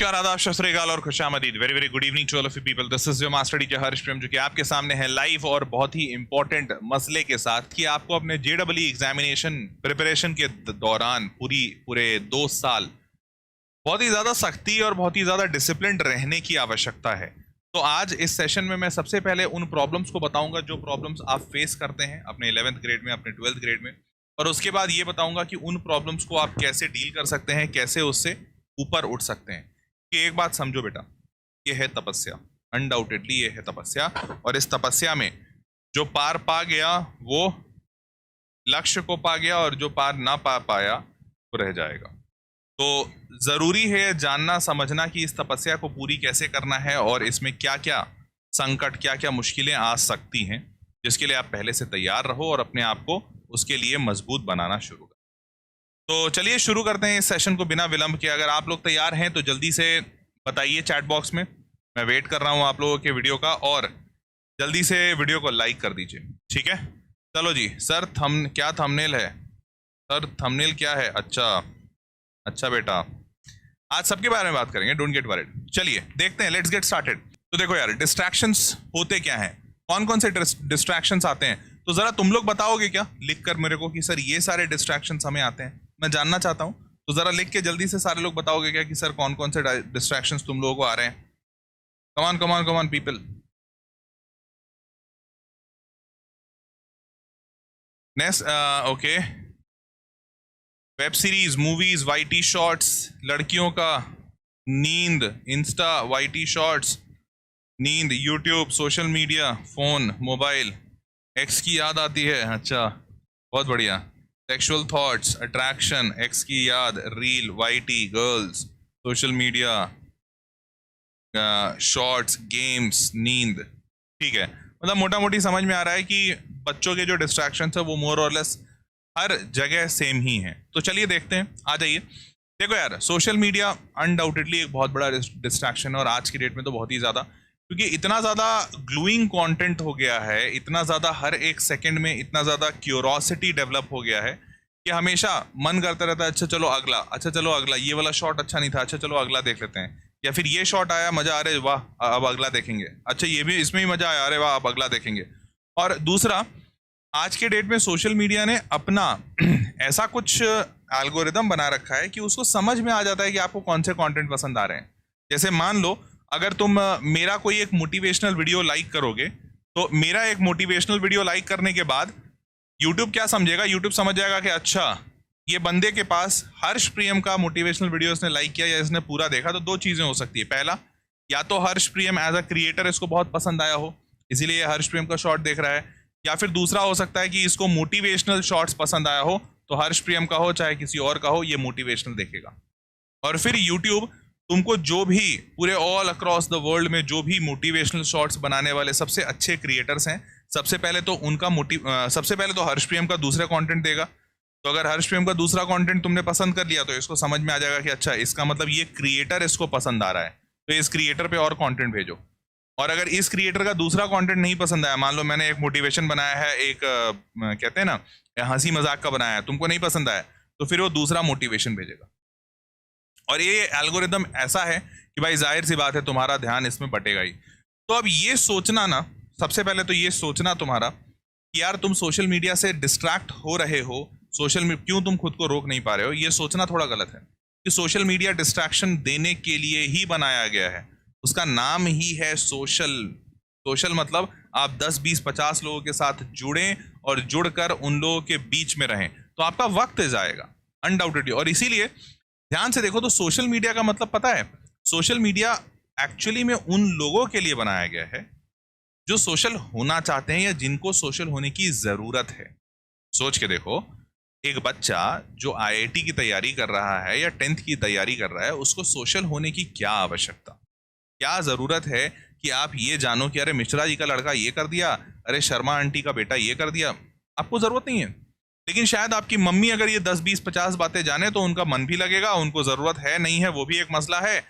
नमस्कार, आदाब, सत श्री अकाल और खुशामदीद। Very very good evening to all of you people. This is your master teacher Harsh Prem, जो कि आपके सामने है लाइव और बहुत ही इंपॉर्टेंट मसले के साथ कि आपको अपने जेडब्ल्यू एग्जामिनेशन प्रिपरेशन के दौरान पूरे 2 साल बहुत ही ज़्यादा सख्ती और बहुत ही ज़्यादा डिसिप्लिन रहने की आवश्यकता है। तो आज इस सेशन में मैं सबसे पहले उन प्रॉब्लम्स को बताऊंगा जो प्रॉब्लम्स आप फेस करते हैं अपने 11th ग्रेड में, अपने 12th ग्रेड में, और उसके बाद ये बताऊंगा कि उन प्रॉब्लम्स को आप कैसे डील कर सकते हैं, कैसे उससे ऊपर उठ सकते हैं। कि एक बात समझो बेटा, ये है तपस्या, अनडाउटेडली ये है तपस्या, और इस तपस्या में जो पार पा गया वो लक्ष्य को पा गया, और जो पार ना पा पाया वो रह जाएगा। तो ज़रूरी है जानना समझना कि इस तपस्या को पूरी कैसे करना है और इसमें क्या क्या संकट, क्या क्या मुश्किलें आ सकती हैं, जिसके लिए आप पहले से तैयार रहो और अपने आप को उसके लिए मजबूत बनाना शुरू करें। तो चलिए शुरू करते हैं इस सेशन को बिना विलंब के। अगर आप लोग तैयार हैं तो जल्दी से बताइए चैट बॉक्स में, मैं वेट कर रहा हूं आप लोगों के वीडियो का, और जल्दी से वीडियो को लाइक कर दीजिए, ठीक है। चलो जी सर, क्या थंबनेल है सर? थंबनेल क्या है? अच्छा बेटा, आज सबके बारे में बात करेंगे, डोंट गेट वरीड। चलिए देखते हैं, लेट्स गेट स्टार्टेड। तो देखो यार, डिस्ट्रैक्शंस होते क्या हैं, कौन कौन से डिस्ट्रैक्शंस आते हैं, तो जरा तुम लोग बताओगे क्या लिख कर मेरे को कि सर ये सारे डिस्ट्रैक्शंस हमें आते हैं? मैं जानना चाहता हूं, तो जरा लिख के जल्दी से सारे लोग बताओगे क्या कि सर कौन कौन से डिस्ट्रैक्शंस तुम लोगों को आ रहे हैं? Come on people. Next, okay, web series, movies, YT shorts, लड़कियों का नींद, इंस्टा, वाईटी शॉर्ट्स, नींद, YouTube, social media, phone, mobile, ex की याद आती है, अच्छा बहुत बढ़िया, सेक्सुअल थॉट्स, अट्रैक्शन, एक्स की याद, reel, YT, girls, social media, shorts, games, नींद। ठीक है, मतलब मोटा मोटी समझ में आ रहा है कि बच्चों के जो डिस्ट्रैक्शंस है वो मोर और लेस हर जगह सेम ही हैं। तो चलिए देखते हैं, आ जाइए। देखो यार, सोशल मीडिया अनडाउटेडली एक बहुत बड़ा डिस्ट्रैक्शन है, और आज की डेट में तो बहुत ही ज़्यादा, क्योंकि इतना ज़्यादा ग्लूइंग कंटेंट हो गया है, इतना ज़्यादा हर एक सेकंड में इतना ज़्यादा क्यूरोसिटी डेवलप हो गया है कि हमेशा मन करता रहता है, अच्छा चलो अगला, अच्छा चलो अगला, ये वाला शॉट अच्छा नहीं था, अच्छा चलो अगला देख लेते हैं, या फिर ये शॉट आया, मज़ा आ रहा है, वाह अब अगला देखेंगे, अच्छा ये भी, इसमें भी मज़ा आया, अरे वाह अब अगला देखेंगे। और दूसरा, आज के डेट में सोशल मीडिया ने अपना ऐसा कुछ एल्गोरिदम बना रखा है कि उसको समझ में आ जाता है कि आपको कौन से कंटेंट पसंद आ रहे हैं। जैसे मान लो, अगर तुम मेरा कोई एक मोटिवेशनल वीडियो लाइक करोगे, तो मेरा एक मोटिवेशनल वीडियो लाइक करने के बाद यूट्यूब क्या समझेगा? यूट्यूब समझ जाएगा कि अच्छा, ये बंदे के पास हर्ष प्रियम का मोटिवेशनल वीडियो इसने लाइक किया या इसने पूरा देखा। तो 2 चीज़ें हो सकती है, पहला, या तो हर्ष प्रियम एज अ क्रिएटर इसको बहुत पसंद आया हो, इसीलिए ये हर्ष प्रियम का शॉर्ट देख रहा है, या फिर दूसरा हो सकता है कि इसको मोटिवेशनल शॉर्ट्स पसंद आया हो, तो हर्ष प्रियम का हो चाहे किसी और का हो, ये मोटिवेशनल देखेगा। और फिर यूट्यूब तुमको जो भी पूरे ऑल अक्रॉस द वर्ल्ड में जो भी मोटिवेशनल शॉर्ट्स बनाने वाले सबसे अच्छे क्रिएटर्स हैं, सबसे पहले तो हर्ष प्रियम का दूसरा कंटेंट देगा। तो अगर हर्ष प्रियम का दूसरा कंटेंट तुमने पसंद कर लिया, तो इसको समझ में आ जाएगा कि अच्छा, इसका मतलब ये क्रिएटर इसको पसंद आ रहा है, तो इस क्रिएटर पे और कंटेंट भेजो। और अगर इस क्रिएटर का दूसरा कंटेंट नहीं पसंद आया, मान लो मैंने एक मोटिवेशन बनाया है, एक कहते हैं ना हंसी मजाक का बनाया है, तुमको नहीं पसंद आया, तो फिर वो दूसरा मोटिवेशन भेजेगा। और ये एल्गोरिदम ऐसा है कि भाई जाहिर सी बात है तुम्हारा ध्यान इसमें बटेगा ही। तो अब ये सोचना ना, सबसे पहले तो ये सोचना तुम्हारा कि यार तुम सोशल मीडिया से डिस्ट्रैक्ट हो रहे हो, क्यों तुम खुद को रोक नहीं पा रहे हो, ये सोचना थोड़ा गलत है। कि सोशल मीडिया डिस्ट्रैक्शन देने के लिए ही बनाया गया है, उसका नाम ही है सोशल मतलब आप 10, 20, 50 लोगों के साथ जुड़ें और जुड़कर उन लोगों के बीच में रहें, तो आपका वक्त जाएगा अनडाउटेडली। और इसीलिए ध्यान से देखो, तो सोशल मीडिया का मतलब पता है, सोशल मीडिया एक्चुअली में उन लोगों के लिए बनाया गया है जो सोशल होना चाहते हैं या जिनको सोशल होने की ज़रूरत है। सोच के देखो, एक बच्चा जो आईआईटी की तैयारी कर रहा है या 10th की तैयारी कर रहा है, उसको सोशल होने की क्या आवश्यकता, क्या ज़रूरत है कि आप ये जानो कि अरे मिश्रा जी का लड़का ये कर दिया, अरे शर्मा आंटी का बेटा ये कर दिया। आपको ज़रूरत नहीं है, लेकिन शायद आपकी मम्मी अगर ये 10, 20, 50 बातें जाने तो उनका मन भी लगेगा, उनको ज़रूरत है नहीं है वो भी एक मसला है।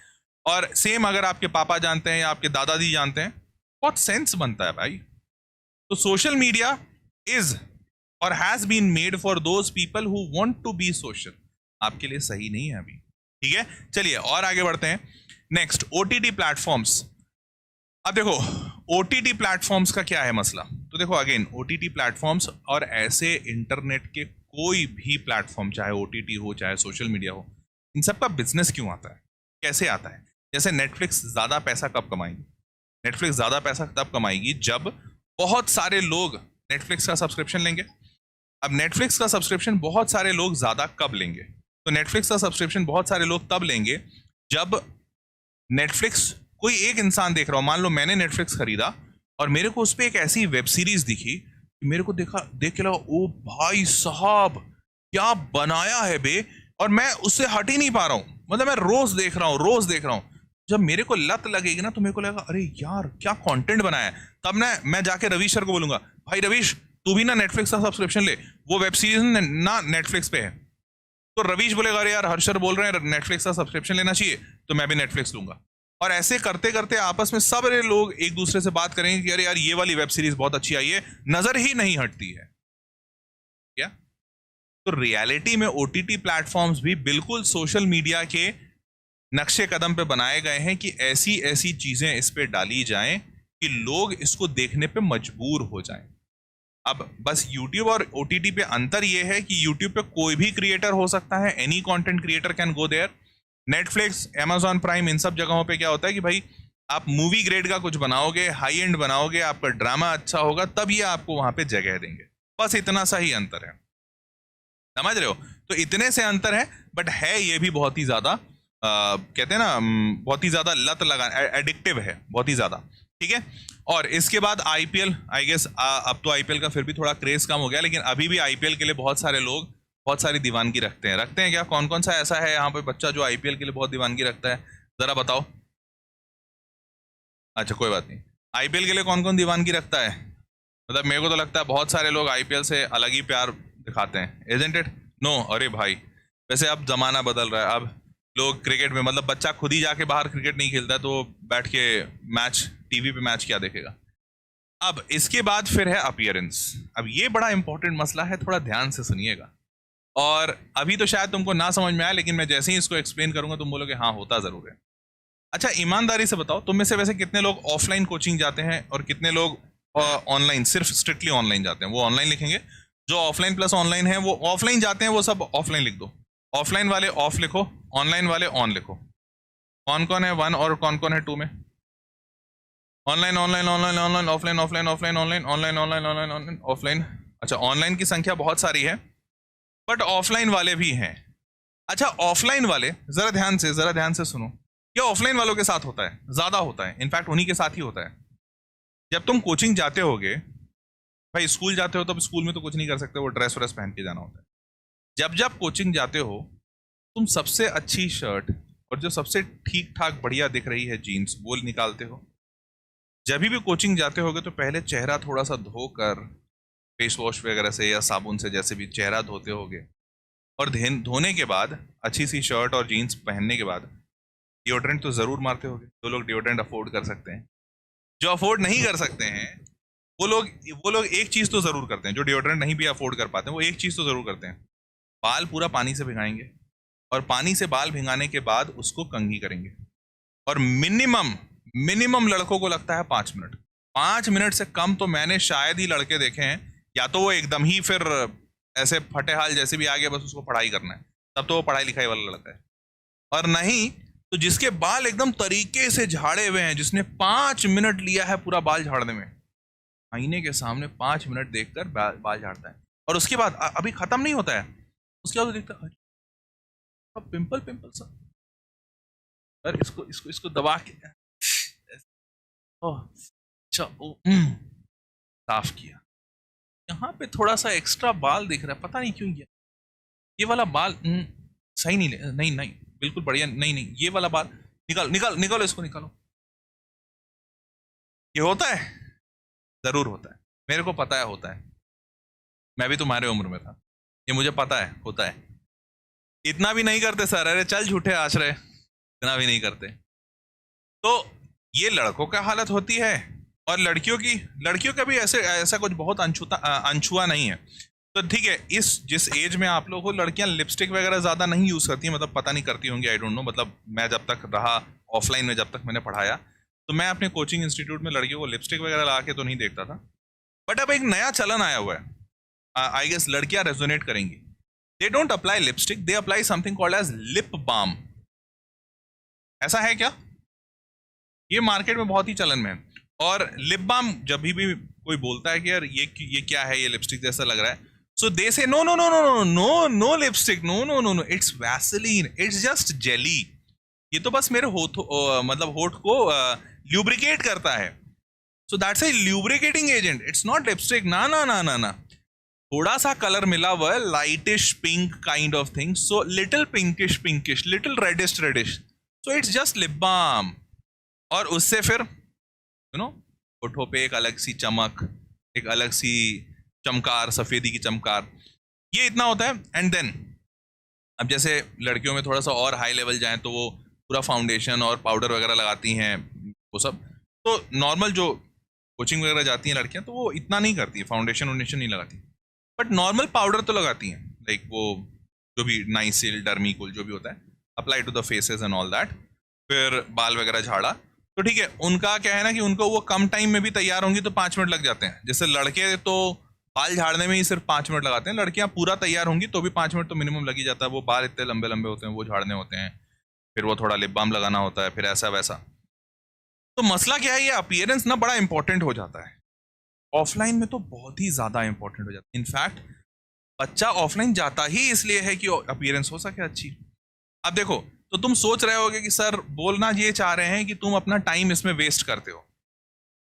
और सेम अगर आपके पापा जानते हैं या आपके दादाजी जानते हैं, बहुत सेंस बनता है भाई। तो सोशल मीडिया इज़ और has been made for those people who want to be social, आपके लिए सही नहीं है अभी, ठीक है। चलिए और आगे बढ़ते हैं नेक्स्ट, ओटीटी प्लेटफॉर्म्स। अब देखो ओटीटी प्लेटफॉर्म्स का क्या है मसला, तो देखो अगेन ओटीटी प्लेटफॉर्म्स और ऐसे इंटरनेट के कोई भी प्लेटफॉर्म, चाहे ओटीटी हो चाहे सोशल मीडिया हो, इन सब का बिजनेस क्यों आता है, कैसे आता है? जैसे नेटफ्लिक्स ज़्यादा पैसा कब कमाएगी? नेटफ्लिक्स ज़्यादा पैसा तब कमाएगी जब बहुत सारे लोग नेटफ्लिक्स का सब्सक्रिप्शन लेंगे। अब नेटफ्लिक्स का सब्सक्रिप्शन बहुत सारे लोग ज़्यादा कब लेंगे? तो नेटफ्लिक्स का सब्सक्रिप्शन बहुत सारे लोग तब लेंगे जब नेटफ्लिक्स, कोई एक इंसान देख रहा हो, मान लो मैंने नेटफ्लिक्स खरीदा और मेरे को उस पर एक ऐसी वेब सीरीज दिखी कि मेरे को देख के लगा, ओ भाई साहब क्या बनाया है बे, और मैं उससे हट ही नहीं पा रहा हूँ, मतलब मैं रोज देख रहा हूँ। जब मेरे को लत लगेगी ना तो मेरे को लगेगा अरे यार क्या कंटेंट बनाया है, तब मैं जाके रवीश सर को बोलूंगा, भाई रवीश तू भी ना नेटफ्लिक्स का सब्सक्रिप्शन ले, वो वेब सीरीज ना नेटफ्लिक्स पे है। तो रवीश बोलेगा अरे यार हर्षर बोल रहे हैं नेटफ्लिक्स का सब्सक्रिप्शन लेना चाहिए, तो मैं भी नेटफ्लिक्स लूंगा। और ऐसे करते करते आपस में सब लोग एक दूसरे से बात करेंगे कि अरे यार ये वाली वेब सीरीज बहुत अच्छी आई है, नजर ही नहीं हटती है क्या? तो रियलिटी में ओटीटी प्लेटफॉर्म्स भी बिल्कुल सोशल मीडिया के नक्शे कदम पे बनाए गए हैं कि ऐसी ऐसी चीजें इस पे डाली जाएं कि लोग इसको देखने पे मजबूर हो जाएं। अब बस YouTube और OTT पे अंतर ये है कि YouTube पे कोई भी क्रिएटर हो सकता है, any content creator can go there. Netflix, Amazon prime, इन सब जगहों पे क्या होता है कि भाई आप मूवी ग्रेड का कुछ बनाओगे, हाई एंड बनाओगे, आपका ड्रामा अच्छा होगा, तब ये आपको वहां पे जगह देंगे। बस इतना सा ही अंतर है, समझ रहे हो? तो इतने से अंतर है, बट है ये भी बहुत ही ज्यादा कहते हैं ना बहुत ही ज्यादा लत लगा, एडिक्टिव है बहुत ही ज्यादा, ठीक है। और इसके बाद आईपीएल, आई गेस अब तो आईपीएल का फिर भी थोड़ा क्रेज कम हो गया, लेकिन अभी भी आईपीएल के लिए बहुत सारे लोग बहुत सारी दीवानगी रखते हैं क्या? कौन कौन सा ऐसा है यहाँ पे बच्चा जो आईपीएल के लिए बहुत दीवानगी रखता है, जरा बताओ। अच्छा कोई बात नहीं, आईपीएल के लिए कौन कौन दीवानगी रखता है? मतलब मेरे को तो लगता है बहुत सारे लोग आईपीएल से अलग ही प्यार दिखाते हैं, इजंट इट? नो, अरे भाई वैसे अब जमाना बदल रहा है, अब लोग क्रिकेट में, मतलब बच्चा खुद ही जाके बाहर क्रिकेट नहीं खेलता है तो बैठ के मैच, टीवी पे मैच क्या देखेगा। अब इसके बाद फिर है अपीयरेंस। अब ये बड़ा इंपॉर्टेंट मसला है, थोड़ा ध्यान से सुनिएगा। और अभी तो शायद तुमको ना समझ में आए, लेकिन मैं जैसे ही इसको एक्सप्लेन करूंगा तुम बोलोगे हाँ होता जरूर है। अच्छा ईमानदारी से बताओ, तुम में से वैसे कितने लोग ऑफलाइन कोचिंग जाते हैं और कितने लोग ऑनलाइन, सिर्फ स्ट्रिक्टली ऑनलाइन जाते हैं? वो ऑनलाइन लिखेंगे, जो ऑफलाइन प्लस ऑनलाइन है वो ऑफलाइन जाते हैं, वो सब ऑफलाइन लिख दो। ऑफलाइन वाले ऑफ लिखो, ऑनलाइन वाले ऑन लिखो। कौन कौन है 1 और कौन कौन है 2 में? Online online online online offline offline offline online online online online online offline. अच्छा ऑनलाइन की संख्या बहुत सारी है, बट ऑफलाइन वाले भी हैं। अच्छा ऑफलाइन वाले जरा ध्यान से सुनो, ये ऑफलाइन वालों के साथ होता है, ज्यादा होता है, इनफैक्ट उन्हीं के साथ ही होता है। जब तुम कोचिंग जाते होगे, भाई स्कूल जाते हो, तब स्कूल में तो कुछ नहीं कर सकते, वो ड्रेस व्रेस पहन के जाना होता है। जब कोचिंग जाते हो, तुम सबसे अच्छी शर्ट और जो सबसे ठीक ठाक बढ़िया दिख रही है जीन्स, वो निकालते हो। जब भी कोचिंग जाते होगे तो पहले चेहरा थोड़ा सा धोकर, फेस वॉश वगैरह से या साबुन से जैसे भी चेहरा धोते होगे, और धोने के बाद अच्छी सी शर्ट और जीन्स पहनने के बाद डिओड्रेंट तो ज़रूर मारते होगे। जो लोग डिओड्रेंट अफोर्ड कर सकते हैं, जो अफोर्ड नहीं कर सकते हैं वो लोग एक चीज़ तो ज़रूर करते हैं, जो डिओड्रेंट नहीं भी अफोर्ड कर पाते हैं वो एक चीज़ तो ज़रूर करते हैं, बाल पूरा पानी से भिगाएंगे, और पानी से बाल भिगाने के बाद उसको कंघी करेंगे। और मिनिमम लड़कों को लगता है 5 मिनट। 5 मिनट से कम तो मैंने शायद ही लड़के देखे हैं, या तो वो एकदम ही फिर ऐसे फटे हाल जैसे भी आ गया, बस उसको पढ़ाई करना है, तब तो वो पढ़ाई लिखाई वाला लड़का है। और नहीं तो जिसके बाल एकदम तरीके से झाड़े हुए हैं, जिसने 5 मिनट लिया है पूरा बाल झाड़ने में, आईने के सामने 5 मिनट देखकर बाल झाड़ता है, और उसके बाद अभी खत्म नहीं होता है, उसके बाद देखता है पिंपल सा, अरे इसको दबा के साफ किया। यहाँ पे थोड़ा सा एक्स्ट्रा बाल दिख रहा है, पता नहीं क्यों ये वाला बाल सही नहीं बिल्कुल बढ़िया नहीं, ये वाला बाल निकालो इसको निकालो। ये होता है, जरूर होता है, मेरे को पता है होता है, मैं भी तुम्हारे उम्र में था, ये मुझे पता है होता है। इतना भी नहीं करते सर, अरे चल झूठे आश्रय, इतना भी नहीं करते। तो ये लड़कों का हालत होती है, और लड़कियों का भी ऐसा कुछ बहुत अनछुआ नहीं है। तो ठीक है, जिस एज में आप लोग हो, लड़कियां लिपस्टिक वगैरह ज़्यादा नहीं यूज़ करती हैं, मतलब पता नहीं करती होंगी, आई डोंट नो, मतलब मैं जब तक रहा ऑफलाइन में जब तक मैंने पढ़ाया, तो मैं अपने कोचिंग इंस्टीट्यूट में लड़कियों को लिपस्टिक वगैरह लगा के तो नहीं देखता था। बट अब एक नया चलन आया हुआ है, आई गेस लड़कियां रेजोनेट करेंगी। They don't apply lipstick, they apply something called as lip balm. ऐसा है क्या? ये मार्केट में बहुत ही चलन में है। और लिप बाम जब भी कोई बोलता है कि यार ये क्या है, ये लिपस्टिक जैसा लग रहा है, so they say no no no no no no no lipstick, no no no no, it's Vaseline, it's just jelly. ये तो बस मेरे मतलब होठ को ल्यूब्रिकेट करता है। So that's a lubricating agent, it's not lipstick. ना ना ना ना ना, थोड़ा सा कलर मिला हुआ है, lightish pink kind of thing, so little pinkish pinkish, little reddish reddish, so it's just lip balm. और उससे फिर होठों पे एक अलग सी चमक, एक अलग सी चमकार, सफेदी की चमकार, ये इतना होता है। एंड देन अब जैसे लड़कियों में थोड़ा सा और हाई लेवल जाए तो वो पूरा फाउंडेशन और पाउडर वगैरह लगाती हैं, वो सब। तो नॉर्मल जो कोचिंग वगैरह जाती हैं लड़कियां, तो वो इतना नहीं करती है, फाउंडेशन वाउंडेशन नहीं लगाती, बट नॉर्मल पाउडर तो लगाती हैं, लाइक वो जो भी नाइसिल, डर्मीकूल जो भी होता है, apply to the faces and all that. फिर बाल वगैरह झाड़ा, तो ठीक है। उनका क्या है ना कि उनको वो कम टाइम में भी तैयार होंगी तो 5 मिनट लग जाते हैं। जैसे लड़के तो बाल झाड़ने में ही सिर्फ 5 मिनट लगाते हैं, लड़कियां पूरा तैयार होंगी तो भी 5 मिनट तो मिनिमम लग ही जाता है। वो बाल इतने लंबे लंबे होते हैं, वो झाड़ने होते हैं, फिर वो थोड़ा लिप बाम लगाना होता है, फिर ऐसा वैसा। तो मसला क्या है, ये अपीयरेंस ना बड़ा इंपॉर्टेंट हो जाता है। ऑफलाइन में तो बहुत ही ज्यादा इंपॉर्टेंट हो जाता है। इनफैक्ट बच्चा ऑफलाइन जाता ही इसलिए है कि अपीयरेंस हो सके अच्छी। अब देखो, तो तुम सोच रहे होगे कि सर बोलना ये चाह रहे हैं कि तुम अपना टाइम इसमें वेस्ट करते हो।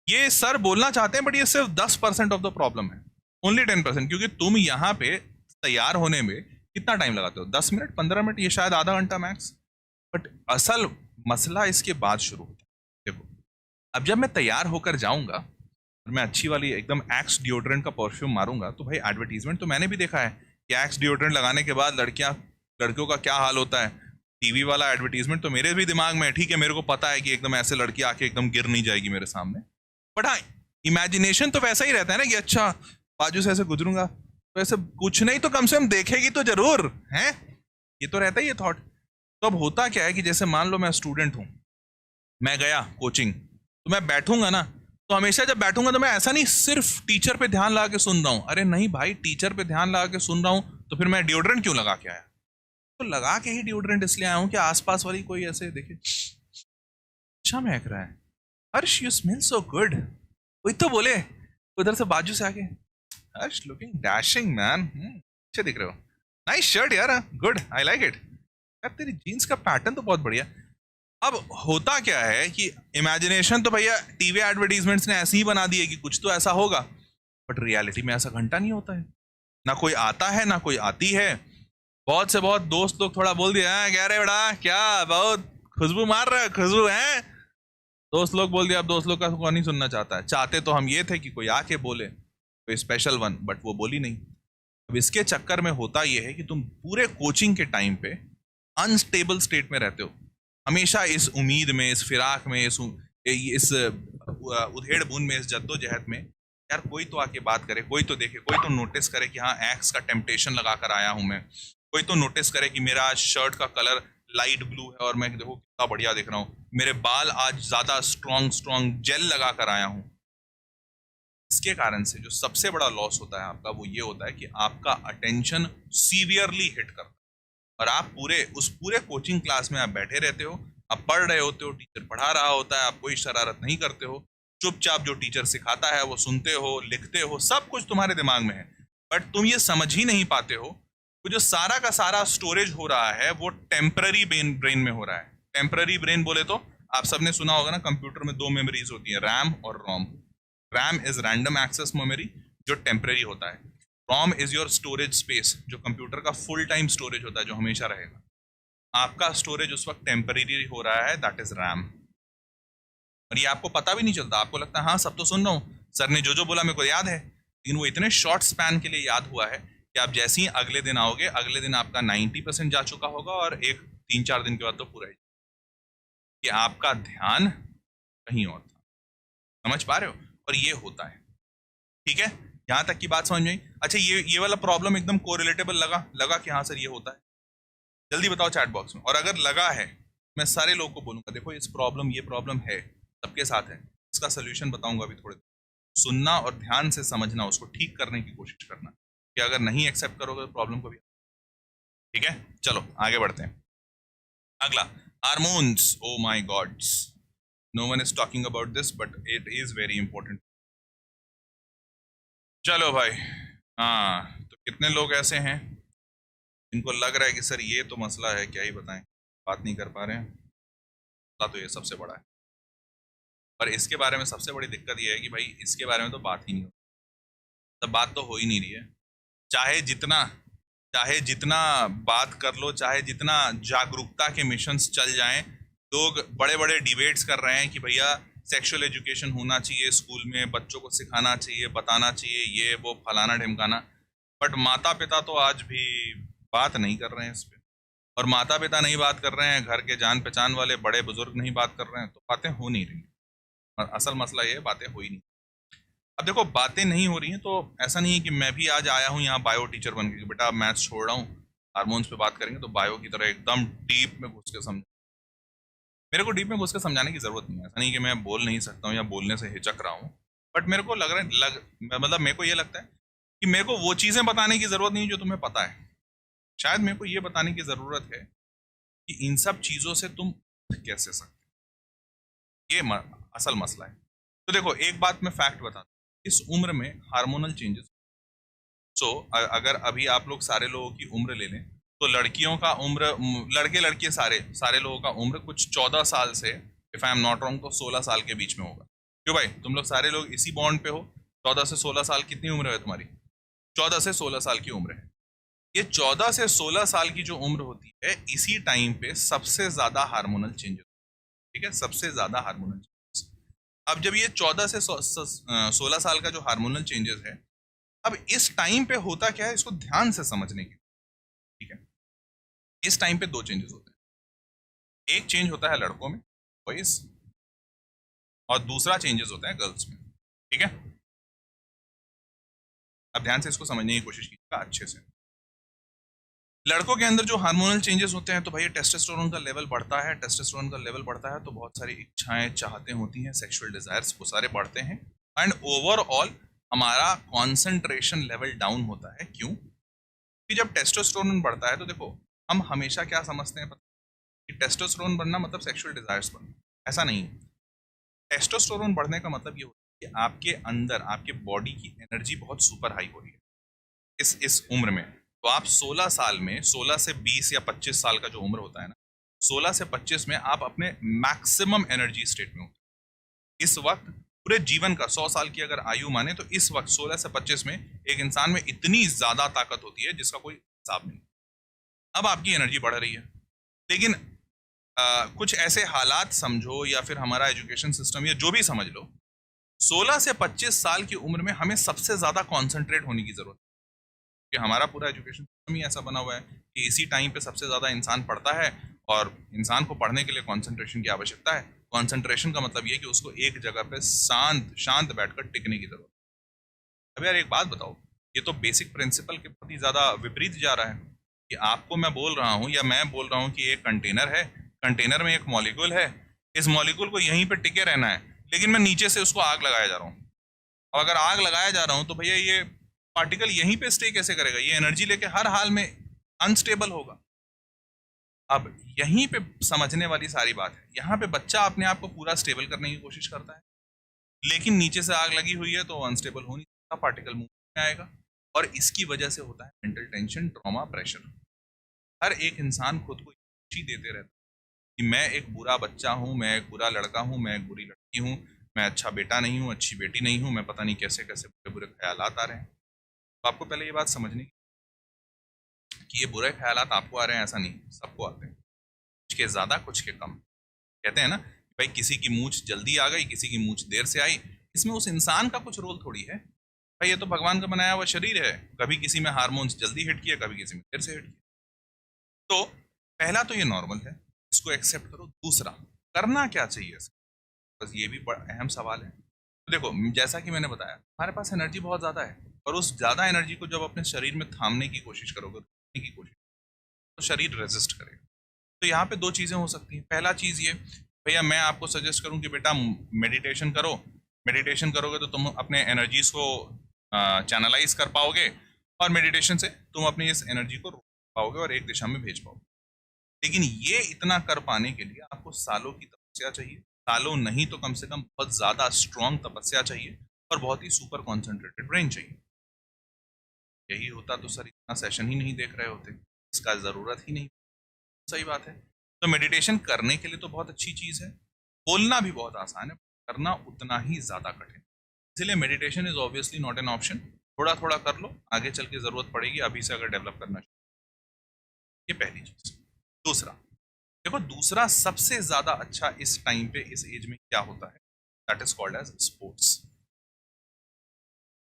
ये सर बोलना चाहते हैं, बट ये सिर्फ 10% ऑफ द प्रॉब्लम है, ओनली 10%। क्योंकि तुम यहाँ पे तैयार होने में कितना टाइम लगाते हो? 10 मिनट, 15 मिनट, ये शायद आधा घंटा मैक्स। बट असल मसला इसके बाद शुरू होता है। देखो, अब जब मैं तैयार होकर जाऊंगा और मैं अच्छी वाली एकदम एक्स डिओड्रेंट का परफ्यूम मारूंगा, तो भाई एडवर्टीजमेंट तो मैंने भी देखा है कि एक्स डिओड्रेंट लगाने के बाद लड़कियों का क्या हाल होता है। टीवी वाला एडवर्टीजमेंट तो मेरे भी दिमाग में है, ठीक है, मेरे को पता है कि एकदम ऐसे लड़की आके एकदम गिर नहीं जाएगी मेरे सामने। बट हाँ, इमेजिनेशन तो वैसा ही रहता है ना कि अच्छा बाजू से ऐसे गुजरूंगा तो ऐसे कुछ नहीं तो कम से कम देखेगी तो जरूर है, ये तो रहता ही है थॉट। तो अब होता क्या है कि जैसे मान लो मैं स्टूडेंट हूं, मैं गया कोचिंग, तो मैं बैठूंगा ना, तो हमेशा जब बैठूंगा तो मैं ऐसा नहीं सिर्फ टीचर पे ध्यान लगा के सुन रहा हूं। अरे नहीं भाई, टीचर पे ध्यान लगा के सुन रहा हूं तो फिर मैं डिओड्रेंट क्यों लगा के आया? तो लगा के ही डिओड्रेंट इसलिए आया हूं कि आसपास वाली कोई ऐसे देखे, अच्छा महक रहा है, हर्ष यू स्मेल सो गुड, कोई तो बोले उधर से बाजू से आके, हर्ष लुकिंग डैशिंग मैन, अच्छे दिख रहे हो, नाइस शर्ट यार, गुड, आई लाइक इट, यार तेरी जीन्स का पैटर्न तो बहुत बढ़िया। अब होता क्या है कि इमेजिनेशन तो भैया टीवी एडवर्टीजमेंट्स ने ऐसे ही बना दी है कि कुछ तो ऐसा होगा, बट रियलिटी में ऐसा घंटा नहीं होता है। ना कोई आता है ना कोई आती है। बहुत से बहुत दोस्त लोग थोड़ा बोल दिया, कह रहे बड़ा क्या बहुत खुशबू मार रहा है, खुशबू है, दोस्त लोग बोल दिया। अब दोस्त लोग का कौन नहीं सुनना चाहता है। चाहते तो हम ये थे कि कोई आके बोले, कोई स्पेशल वन, बट वो बोली नहीं। अब इसके चक्कर में होता ये है कि तुम पूरे कोचिंग के टाइम पे अनस्टेबल स्टेट में रहते हो, हमेशा इस उम्मीद में, इस फिराक में, इस उधेड़ बुन में, इस जद्दोजहद में, यार कोई तो आके बात करे, कोई तो देखे, कोई तो नोटिस करे कि हाँ एक्स का टेम्पटेशन लगा कर आया हूं मैं, कोई तो नोटिस करे कि मेरा शर्ट का कलर लाइट ब्लू है और मैं देखो कितना बढ़िया दिख रहा हूँ, मेरे बाल आज ज्यादा स्ट्रॉन्ग जेल लगा कर आया हूँ। इसके कारण से जो सबसे बड़ा लॉस होता है आपका, वो ये होता है कि आपका अटेंशन सीवियरली हिट करता है और आप पूरे कोचिंग क्लास में आप बैठे रहते हो, आप पढ़ रहे होते हो, टीचर पढ़ा रहा होता है, आप कोई शरारत नहीं करते हो, चुपचाप जो टीचर सिखाता है वो सुनते हो, लिखते हो, सब कुछ तुम्हारे दिमाग में है, बट तुम ये समझ ही नहीं पाते हो कि जो सारा का सारा स्टोरेज हो रहा है वो टेम्पररी ब्रेन में हो रहा है। टेम्पररी ब्रेन बोले तो आप सबने सुना होगा ना, कंप्यूटर में 2 मेमोरीज होती है, रैम और ROM. RAM is random access memory जो टेम्पररी होता है, ROM is your storage space जो कंप्यूटर का फुल टाइम स्टोरेज होता है, जो हमेशा रहेगा। आपका स्टोरेज उस वक्त टेम्पररी हो रहा है, दैट इज रैम। और ये आपको पता भी नहीं चलता, आपको लगता है हाँ सब तो सुन रहा हूँ, सर ने जो बोला मेरे को याद है, लेकिन वो इतने शॉर्ट स्पैन के लिए याद हुआ है कि आप जैसे ही अगले दिन आओगे, अगले दिन आपका 90% जा चुका होगा और 3-4 दिन के बाद तो पूरा ही, कि आपका ध्यान कहीं और था। समझ पा रहे हो? और ये होता है, ठीक है, यहां तक की बात समझ में आई? अच्छा, ये वाला प्रॉब्लम एकदम कोरिलेटेबल लगा कि हाँ सर ये होता है? जल्दी बताओ चैट बॉक्स में। और अगर लगा है, मैं सारे लोगों को बोलूंगा देखो ये प्रॉब्लम है, सबके साथ है, इसका सोल्यूशन बताऊंगा अभी थोड़े। सुनना और ध्यान से समझना, उसको ठीक करने की कोशिश करना, कि अगर नहीं एक्सेप्ट करोगे तो प्रॉब्लम को भी। ठीक है, चलो आगे बढ़ते हैं। अगला, hormones. Oh my gods, no one is talking about this but it is very important. चलो भाई, हाँ तो कितने लोग ऐसे हैं इनको लग रहा है कि सर ये तो मसला है, क्या ही बताएं, बात नहीं कर पा रहे हैं। मसला तो ये सबसे बड़ा है, पर इसके बारे में सबसे बड़ी दिक्कत ये है कि भाई इसके बारे में तो बात ही नहीं हो, तब बात तो हो ही नहीं रही है। चाहे जितना बात कर लो, चाहे जितना जागरूकता के मिशंस चल जाएं, लोग बड़े बड़े डिबेट्स कर रहे हैं कि भैया सेक्सुअल एजुकेशन होना चाहिए स्कूल में, बच्चों को सिखाना चाहिए, बताना चाहिए, ये वो फलाना ढिमकाना, बट माता पिता तो आज भी बात नहीं कर रहे हैं इस पे। और माता पिता नहीं बात कर रहे हैं, घर के जान पहचान वाले बड़े बुजुर्ग नहीं बात कर रहे हैं, तो बातें हो नहीं रही। और असल मसला ये है, बातें हो ही नहीं। अब देखो बातें नहीं हो रही हैं तो ऐसा नहीं है कि मैं भी आज आया हूँ यहाँ बायो टीचर बन के, बेटा मैथ्स छोड़ रहा हूँ, हार्मोन्स पे बात करेंगे, तो बायो की तरह एकदम डीप में घुस के समझ। मेरे को डीप में घुस के समझाने की जरूरत नहीं है, ऐसा नहीं कि मैं बोल नहीं सकता हूँ या बोलने से हिचक रहा हूँ, बट मेरे को लग रहा है मतलब मेरे को ये लगता है कि मेरे को वो चीज़ें बताने की ज़रूरत नहीं जो तुम्हें पता है। शायद मेरे को ये बताने की ज़रूरत है कि इन सब चीज़ों से तुम कैसे सकते, ये असल मसला है। तो देखो एक बात मैं फैक्ट बता दूं, इस उम्र में हार्मोनल चेंजेस। सो अगर अभी आप लोग सारे लोगों की उम्र ले लें तो लड़कियों का उम्र, लड़के लड़के सारे लोगों का उम्र कुछ 14 साल से, if I am not wrong, तो 16 साल के बीच में होगा। क्यों भाई, तुम लोग सारे लोग इसी बॉन्ड पे हो, 14 से 16 साल कितनी उम्र है तुम्हारी? 14 से 16 साल की उम्र है। ये 14 से 16 साल की जो उम्र होती है, इसी टाइम पे सबसे ज्यादा हार्मोनल चेंजेस, ठीक है, सबसे ज्यादा हार्मोनल चेंजेस। अब जब ये 14 से 16 साल का जो हार्मोनल चेंजेस है, अब इस टाइम पे होता क्या है, इसको ध्यान से समझने की, ठीक है। इस टाइम पे दो चेंजेस होते हैं, एक चेंज होता है लड़कों में, बॉयज, और दूसरा चेंजेस होता है गर्ल्स में, ठीक है। अब ध्यान से इसको समझने की कोशिश कीजिएगा अच्छे से। लड़कों के अंदर जो हार्मोनल चेंजेस होते हैं तो भाई टेस्टोस्टेरोन का लेवल बढ़ता है, टेस्टोस्टेरोन का लेवल बढ़ता है तो बहुत सारी इच्छाएं, चाहतें होती हैं, सेक्सुअल डिजायर्स वो सारे बढ़ते हैं, एंड ओवरऑल हमारा कॉन्सेंट्रेशन लेवल डाउन होता है। क्यों? कि जब टेस्टोस्टेरोन बढ़ता है तो देखो हम हमेशा क्या समझते हैं कि टेस्टोस्टेरोन बढ़ना मतलब सेक्सुअल डिजायर्स बढ़ना, ऐसा नहीं। टेस्टोस्टेरोन बढ़ने का मतलब ये होता है कि आपके अंदर, आपके बॉडी की एनर्जी बहुत सुपर हाई हो रही है इस उम्र में। तो आप 16 साल में, 16 से 20 या 25 साल का जो उम्र होता है ना, 16 से 25 में आप अपने मैक्सिमम एनर्जी स्टेट में होते हैं। इस वक्त पूरे जीवन का 100 साल की अगर आयु माने तो इस वक्त 16 से 25 में एक इंसान में इतनी ज्यादा ताकत होती है जिसका कोई हिसाब नहीं। अब आपकी एनर्जी बढ़ रही है, लेकिन कुछ ऐसे हालात समझो या फिर हमारा एजुकेशन सिस्टम या जो भी समझ लो, 16 से 25 साल की उम्र में हमें सबसे ज्यादा कॉन्सेंट्रेट होने की जरूरत है, कि हमारा पूरा एजुकेशन सिस्टम ही ऐसा बना हुआ है कि इसी टाइम पे सबसे ज़्यादा इंसान पढ़ता है, और इंसान को पढ़ने के लिए कंसंट्रेशन की आवश्यकता है। कंसंट्रेशन का मतलब ये कि उसको एक जगह पे शांत बैठकर टिकने की जरूरत है। अब यार एक बात बताओ, ये तो बेसिक प्रिंसिपल के बहुत ही ज़्यादा विपरीत जा रहा है कि आपको मैं बोल रहा हूँ या मैं बोल रहा हूँ कि एक कंटेनर है, कंटेनर में एक मॉलिक्यूल है, इस मॉलिक्यूल को यहीं पर टिके रहना है, लेकिन मैं नीचे से उसको आग लगाया जा रहा हूँ। और अगर आग लगाया जा रहा हूँ तो भैया ये पार्टिकल यहीं पे स्टे कैसे करेगा? ये एनर्जी लेके हर हाल में अनस्टेबल होगा। अब यहीं पे समझने वाली सारी बात है, यहाँ पे बच्चा अपने आप को पूरा स्टेबल करने की कोशिश करता है, लेकिन नीचे से आग लगी हुई है तो अनस्टेबल हो नहीं सकता, पार्टिकल मूव में आएगा, और इसकी वजह से होता है मेंटल टेंशन, ट्रॉमा, प्रेशर। हर एक इंसान खुद को खुशी देते रहता है कि मैं एक बुरा बच्चा हूँ, मैं एक बुरा लड़का हूँ, मैं एक बुरी लड़की हूँ, मैं अच्छा बेटा नहीं हूँ, अच्छी बेटी नहीं हूँ, मैं पता नहीं कैसे कैसे बुरे बुरे ख्यालात आ रहे हैं। तो आपको पहले ये बात समझनी कि ये बुरे ख्यालात आपको आ रहे हैं ऐसा नहीं, सबको आते हैं, कुछ के ज़्यादा कुछ के कम। कहते हैं ना भाई किसी की मूंछ जल्दी आ गई, किसी की मूंछ देर से आई, इसमें उस इंसान का कुछ रोल थोड़ी है भाई, ये तो भगवान का बनाया हुआ शरीर है, कभी किसी में हार्मोन्स जल्दी हिट किया, कभी किसी में देर से हिट किया। तो पहला तो ये नॉर्मल है, इसको एक्सेप्ट करो। दूसरा, करना क्या चाहिए, बस ये भी बड़ा अहम सवाल है। तो देखो जैसा कि मैंने बताया, हमारे पास एनर्जी बहुत ज़्यादा है, और उस ज़्यादा एनर्जी को जब अपने शरीर में थामने की कोशिश करोगे, की कोशिश, तो शरीर रेजिस्ट करेगा। तो यहाँ पे दो चीज़ें हो सकती हैं। पहला चीज़ ये, भैया मैं आपको सजेस्ट करूँ कि बेटा मेडिटेशन करो, मेडिटेशन करोगे तो तुम अपने एनर्जीज को चैनलाइज कर पाओगे और मेडिटेशन से तुम अपनी इस एनर्जी को रोक पाओगे और एक दिशा में भेज पाओगे। लेकिन ये इतना कर पाने के लिए आपको सालों की तपस्या चाहिए, सालों नहीं तो कम से कम बहुत ज़्यादा स्ट्रॉन्ग तपस्या चाहिए और बहुत ही सुपर कॉन्सेंट्रेटेड ब्रेन चाहिए। यही होता तो सर इतना सेशन ही नहीं देख रहे होते, इसका ज़रूरत ही नहीं। सही बात है। तो मेडिटेशन करने के लिए तो बहुत अच्छी चीज़ है, बोलना भी बहुत आसान है, करना उतना ही ज़्यादा कठिन। इसलिए meditation is obviously not an option. थोड़ा थोड़ा कर लो, आगे चल के ज़रूरत पड़ेगी, अभी से अगर डेवलप करना चाहिए। ये पहली चीज़। दूसरा, देखो दूसरा सबसे ज़्यादा अच्छा इस टाइम पे इस एज में क्या होता है, that is called as sports.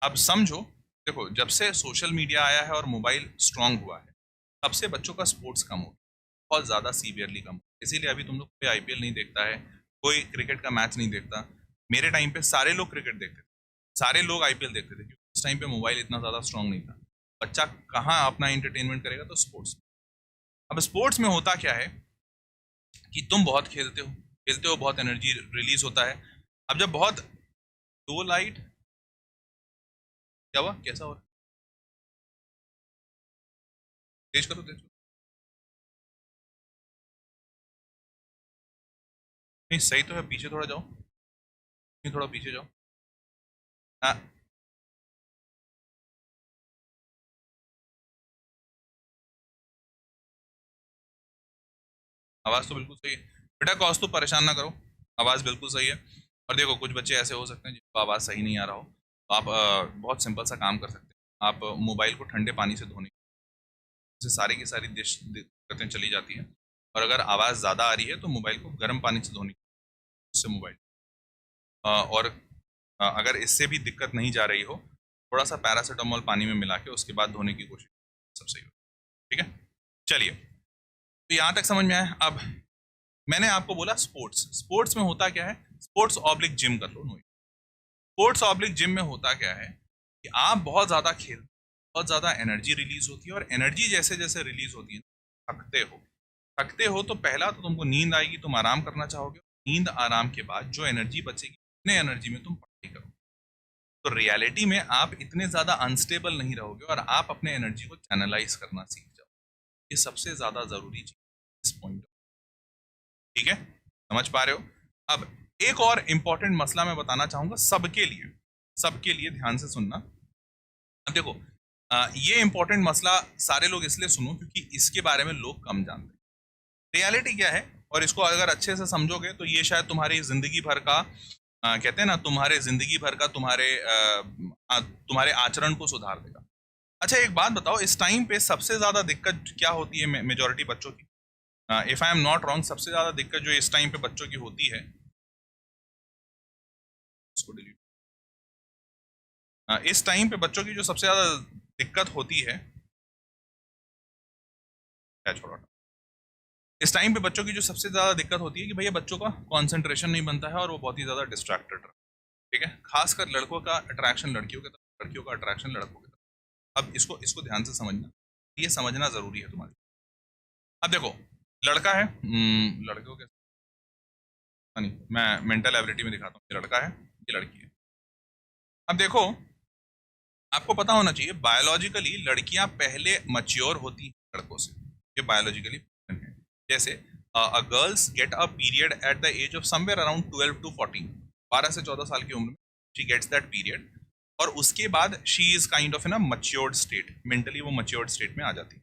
अब समझो, देखो जब से सोशल मीडिया आया है और मोबाइल स्ट्रांग हुआ है, तब से बच्चों का स्पोर्ट्स कम हो गया, बहुत ज़्यादा सीवियरली कम। इसीलिए अभी तुम लोग कोई आईपीएल नहीं देखता है, कोई क्रिकेट का मैच नहीं देखता। मेरे टाइम पे सारे लोग क्रिकेट देखते थे, सारे लोग आईपीएल देखते थे, क्योंकि उस टाइम पे मोबाइल इतना ज़्यादा स्ट्रांग नहीं था। बच्चा कहाँ अपना इंटरटेनमेंट करेगा, तो स्पोर्ट्स। अब स्पोर्ट्स में होता क्या है कि तुम बहुत खेलते हो, बहुत एनर्जी रिलीज होता है। अब जब बहुत दो लाइट, क्या हुआ, कैसा हो रहा है, तेज करो तेज करो। नहीं सही तो है, पीछे थोड़ा जाओ, नहीं थोड़ा पीछे जाओ। हाँ, आवाज़ तो बिल्कुल सही है बेटा, कॉज तो परेशान ना करो, आवाज़ बिल्कुल सही है। और देखो कुछ बच्चे ऐसे हो सकते हैं जिनको आवाज़ सही नहीं आ रहा हो, तो आप बहुत सिंपल सा काम कर सकते हैं। आप मोबाइल को ठंडे पानी से धोने से सारी की सारी दिक्कतें चली जाती हैं। और अगर आवाज़ ज़्यादा आ रही है तो मोबाइल को गर्म पानी से धोने, उससे मोबाइल और अगर इससे भी दिक्कत नहीं जा रही हो, थोड़ा सा पैरासीटामोल पानी में मिला के उसके बाद धोने की कोशिश, सब सही हो। ठीक है, चलिए, तो यहाँ तक समझ में आया। अब मैंने आपको बोला स्पोर्ट्स, स्पोर्ट्स में होता क्या है, स्पोर्ट्स ऑब्लिक जिम कर लो। स्पोर्ट्स ऑब्लिक जिम में होता क्या है कि आप बहुत ज़्यादा खेलते, बहुत ज़्यादा एनर्जी रिलीज होती है, और एनर्जी जैसे जैसे रिलीज होती है थकते हो तो पहला तो तुमको नींद आएगी, तुम आराम करना चाहोगे। नींद आराम के बाद जो एनर्जी बचेगी, उतने एनर्जी में तुम पढ़ाई करो। तो रियलिटी में आप इतने ज़्यादा अनस्टेबल नहीं रहोगे और आप अपने एनर्जी को चैनलाइज करना सीख जाओ। ये सबसे ज़्यादा ज़रूरी चीज़ इस पॉइंट। ठीक है, समझ पा रहे हो। अब एक और इंपॉर्टेंट मसला मैं बताना चाहूंगा सबके लिए ध्यान से सुनना। अब देखो ये इंपॉर्टेंट मसला सारे लोग इसलिए सुनो क्योंकि इसके बारे में लोग कम जानते हैं। रियलिटी क्या है, और इसको अगर अच्छे से समझोगे तो ये शायद तुम्हारी जिंदगी भर का कहते हैं ना, तुम्हारे जिंदगी भर का तुम्हारे आचरण को सुधार देगा। अच्छा एक बात बताओ, इस टाइम पे सबसे ज्यादा दिक्कत क्या होती है मेजोरिटी बच्चों की? If I am not wrong, सबसे ज्यादा दिक्कत जो इस टाइम पे बच्चों की होती है, इसको डिलीट, इस टाइम पे बच्चों की जो सबसे ज्यादा दिक्कत होती है, क्या छोड़ा, इस टाइम पे बच्चों की जो सबसे ज्यादा दिक्कत होती है कि भैया बच्चों का कंसंट्रेशन नहीं बनता है और वो बहुत ही ज्यादा डिस्ट्रैक्टेड है। ठीक है, खासकर लड़कों का अट्रैक्शन लड़कियों की तरफ, लड़कियों का अट्रैक्शन लड़कों की तरफ। अब इसको ध्यान से समझना, ये समझना जरूरी है तुम्हारे। अब देखो लड़का है, लड़कों के नहीं, मैं मेंटल एबिलिटी में दिखाता हूँ, ये लड़का है, ये लड़की है। अब देखो आपको पता होना चाहिए बायोलॉजिकली लड़कियां पहले मच्योर होती हैं लड़कों से, ये बायोलॉजिकली है। जैसे a girls get a period at the age of somewhere around 12 to 14, 12 से 14 साल की उम्र में शी गेट्स दैट पीरियड, और उसके बाद she is kind of in a matured state, mentally वो मच्योर्ड स्टेट में आ जाती है।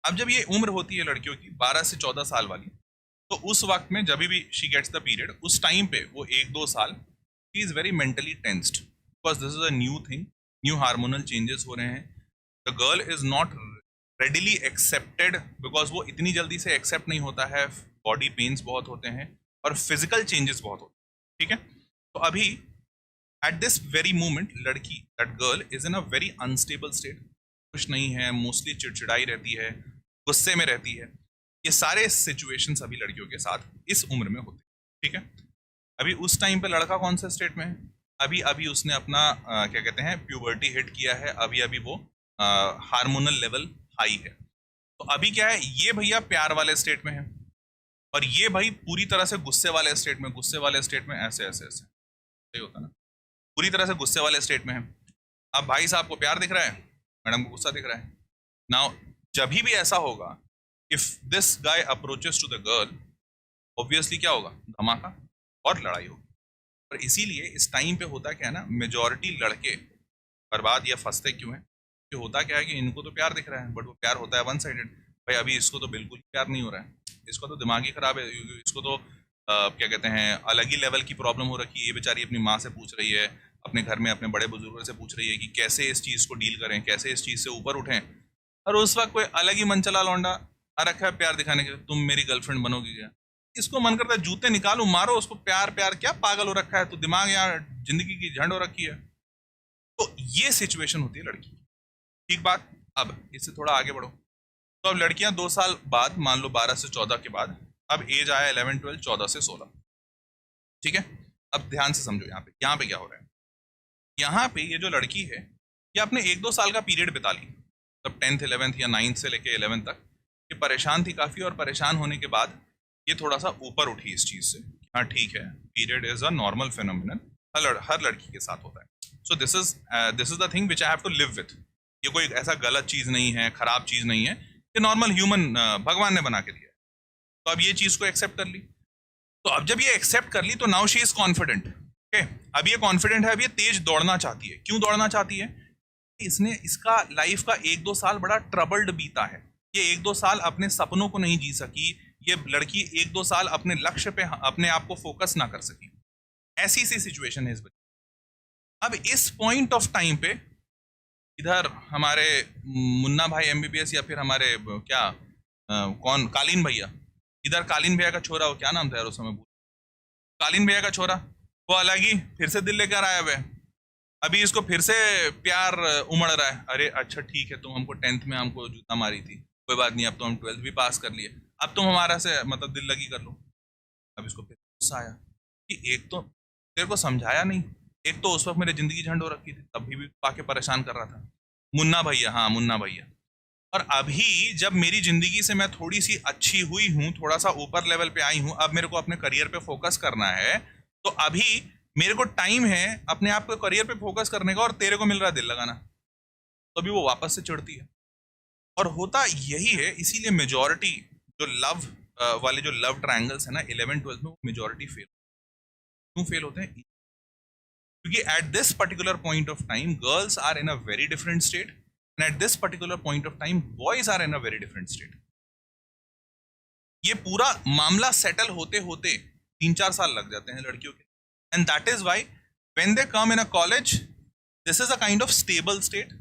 अब जब ये उम्र होती है लड़कियों की 12 से 14 साल वाली, तो उस वक्त में जब भी शी गेट्स द पीरियड, उस टाइम पे वो 1-2 साल she is very mentally tensed, because this is a new thing, new hormonal changes हो रहे हैं। The girl is not readily accepted, because वो इतनी जल्दी से एक्सेप्ट नहीं होता है, बॉडी पेन्स बहुत होते हैं और फिजिकल चेंजेस बहुत होते हैं। ठीक है, तो अभी एट दिस वेरी मोमेंट लड़की, that girl is in a very unstable state, खुश नहीं है, मोस्टली चिड़चिड़ाई रहती है, गुस्से में रहती है। ये सारे सिचुएशंस अभी लड़कियों के साथ इस उम्र में होते हैं। ठीक है, अभी उस टाइम पे लड़का कौन से स्टेट में है, अभी अभी उसने अपना क्या कहते हैं प्यूबर्टी हिट किया है, अभी अभी वो हार्मोनल लेवल हाई है। तो अभी क्या है, ये भैया प्यार वाले स्टेट में है, और ये भाई पूरी तरह से गुस्से वाले स्टेट में ऐसे ऐसे ऐसे सही होता ना, पूरी तरह से गुस्से वाले स्टेट में है। अब भाई साहब को प्यार दिख रहा है, मैडम को गुस्सा दिख रहा है। नाउ जब भी ऐसा होगा, if this guy approaches to the girl, obviously क्या होगा, धमाका और लड़ाई होगी। और इसीलिए इस टाइम पे होता क्या है ना, मेजॉरिटी लड़के बर्बाद या फंसते क्यों हैं, कि होता क्या है कि इनको तो प्यार दिख रहा है, बट वो प्यार होता है वन साइडेड। भाई अभी इसको तो बिल्कुल ही प्यार नहीं हो रहा है, इसको तो दिमाग ही खराब है, इसको तो क्या कहते हैं, अलग ही लेवल की प्रॉब्लम हो रखी है। ये बेचारी अपनी माँ से पूछ रही है, अपने घर में अपने बड़े बुजुर्गों से पूछ रही है कि कैसे इस चीज़ को डील करें, कैसे इस चीज़ से ऊपर उठें। और उस वक्त कोई अलग ही मनचला लौंडा आ रखा है प्यार दिखाने के, तुम मेरी गर्लफ्रेंड बनोगी क्या। इसको मन करता है जूते निकालो मारो उसको, प्यार प्यार क्या पागल हो रखा है, तो दिमाग यहाँ जिंदगी की झंड हो रखी है। तो ये सिचुएशन होती है लड़की, ठीक बात। अब इससे थोड़ा आगे बढ़ो, तो अब लड़कियां 2 साल बाद, मान लो 12 से 14 के बाद, अब एज आया 11, 12, 14 से 16, ठीक है। अब ध्यान से समझो यहाँ पे क्या हो रहा है। यहाँ पे ये जो लड़की है, ये अपने 1-2 साल का पीरियड बिता ली, तब 10th 11th या 9th से लेके 11th तक ये परेशान थी काफ़ी, और परेशान होने के बाद ये थोड़ा सा ऊपर उठी इस चीज़ से। हाँ ठीक है, period is a normal phenomenon, हर लड़की के साथ होता है। So this is the thing which I have to live with. ये कोई ऐसा गलत चीज़ नहीं है, खराब चीज़ नहीं है, ये नॉर्मल ह्यूमन भगवान ने बना के दिया है। तो अब ये चीज़ को एक्सेप्ट कर ली। तो अब जब ये एक्सेप्ट कर ली तो now she is confident. Okay, अब ये कॉन्फिडेंट है, अब ये तेज दौड़ना चाहती है। क्यों दौड़ना चाहती है? इसने इसका लाइफ का 1-2 साल बड़ा ट्रबल्ड बीता है। ये 1-2 साल अपने सपनों को नहीं जी सकी, ये लड़की 1-2 साल अपने लक्ष्य पे अपने आप को फोकस ना कर सकी। ऐसी सी सिचुएशन है इस बच्चे। अब इस पॉइंट ऑफ टाइम पे इधर हमारे मुन्ना भाई एमबीबीएस, या फिर हमारे क्या कौन, कालीन भैया, इधर कालीन भैया का छोरा, वो क्या नाम था यार उस समय, कालीन भैया का छोरा, वो अलग ही फिर से दिल लेकर आया हुआ है। अभी इसको फिर से प्यार उमड़ रहा है। अरे अच्छा ठीक है, तुम हमको 10th में हमको जूता मारी थी, कोई बात नहीं, अब तो हम 12th भी पास कर लिए, अब तुम हमारा से मतलब दिल लगी कर लो। अब इसको फिर गुस्सा आया कि एक तो तेरे को समझाया नहीं, एक तो उस वक्त मेरी जिंदगी झंड हो रखी थी, तभी भी आके परेशान कर रहा था मुन्ना भैया, हाँ मुन्ना भैया। और अभी जब मेरी जिंदगी से मैं थोड़ी सी अच्छी हुई हूँ, थोड़ा सा ऊपर लेवल पे आई हूँ, अब मेरे को अपने करियर पे फोकस करना है, तो अभी मेरे को टाइम है अपने आप को करियर पे फोकस करने का, और तेरे को मिल रहा है दिल लगाना। तो अभी वो वापस से चिढ़ती है। और होता यही है, इसीलिए मेजॉरिटी जो लव वाले जो लव ट्रायंगल्स है ना 11, 12 में, वो मेजॉरिटी फेल। क्यों फेल होते हैं? क्योंकि at this particular point of time girls are in a very different state, and at this particular point of time boys are in a very different state. ये पूरा मामला सेटल होते होते 3-4 साल लग जाते हैं लड़कियों के, and that is why when they come in a college, this is a kind of stable state.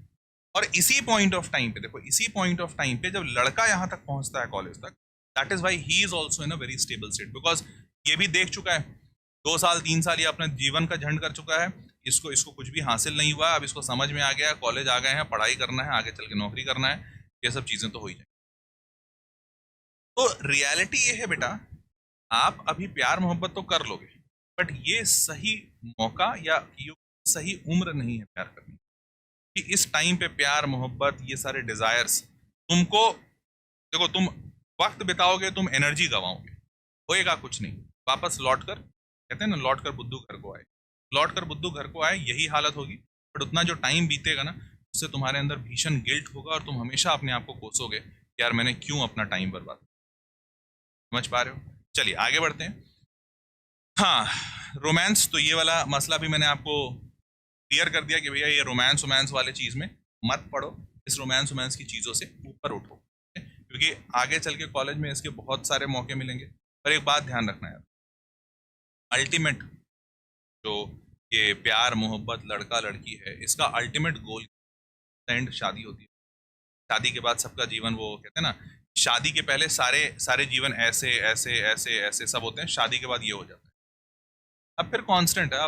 और इसी पॉइंट ऑफ टाइम पे देखो, इसी पॉइंट ऑफ टाइम पे जब लड़का यहाँ तक पहुंचता है कॉलेज तक, that is why he is also in a very stable state, because ये भी देख चुका है 2 साल 3 साल ये अपने जीवन का झंड कर चुका है, इसको कुछ भी हासिल नहीं हुआ, अब इसको समझ में आ गया, कॉलेज आ गए हैं, पढ़ाई करना है, आगे चल के नौकरी करना है, ये सब चीजें तो हो ही जाए। तो रियलिटी ये है बेटा, आप अभी प्यार मोहब्बत तो कर लोगे, बट ये सही मौका या ये सही उम्र नहीं है प्यार करने की। कि इस टाइम पे प्यार मोहब्बत ये सारे डिजायर्स तुमको, देखो तुम वक्त बिताओगे, तुम एनर्जी गवाओगे, होएगा कुछ नहीं। वापस लौट कर, कहते हैं ना, लौट कर बुद्धू घर को आए, लौट कर बुद्धू घर को आए, यही हालत होगी। बट उतना जो टाइम बीतेगा ना, उससे तुम्हारे अंदर भीषण गिल्ट होगा, और तुम हमेशा अपने आप को कोसोगे, यार मैंने क्यों अपना टाइम बर्बाद। समझ पा रहे हो? चलिए आगे बढ़ते हैं। हाँ, रोमांस, तो ये वाला मसला भी मैंने आपको क्लियर कर दिया कि भैया ये रोमांस वाले चीज में मत पड़ो, इस रोमांस की चीजों से ऊपर उठो, क्योंकि आगे चल के कॉलेज में इसके बहुत सारे मौके मिलेंगे। पर एक बात ध्यान रखना यार, अल्टीमेट जो ये प्यार मोहब्बत लड़का लड़की है, इसका अल्टीमेट गोल एंड शादी होती है। शादी के बाद सबका जीवन, वो कहते हैं ना, शादी के पहले सारे सारे जीवन ऐसे ऐसे ऐसे ऐसे सब होते हैं, शादी के बाद ये हो जाता है। अब फिर कांस्टेंट है,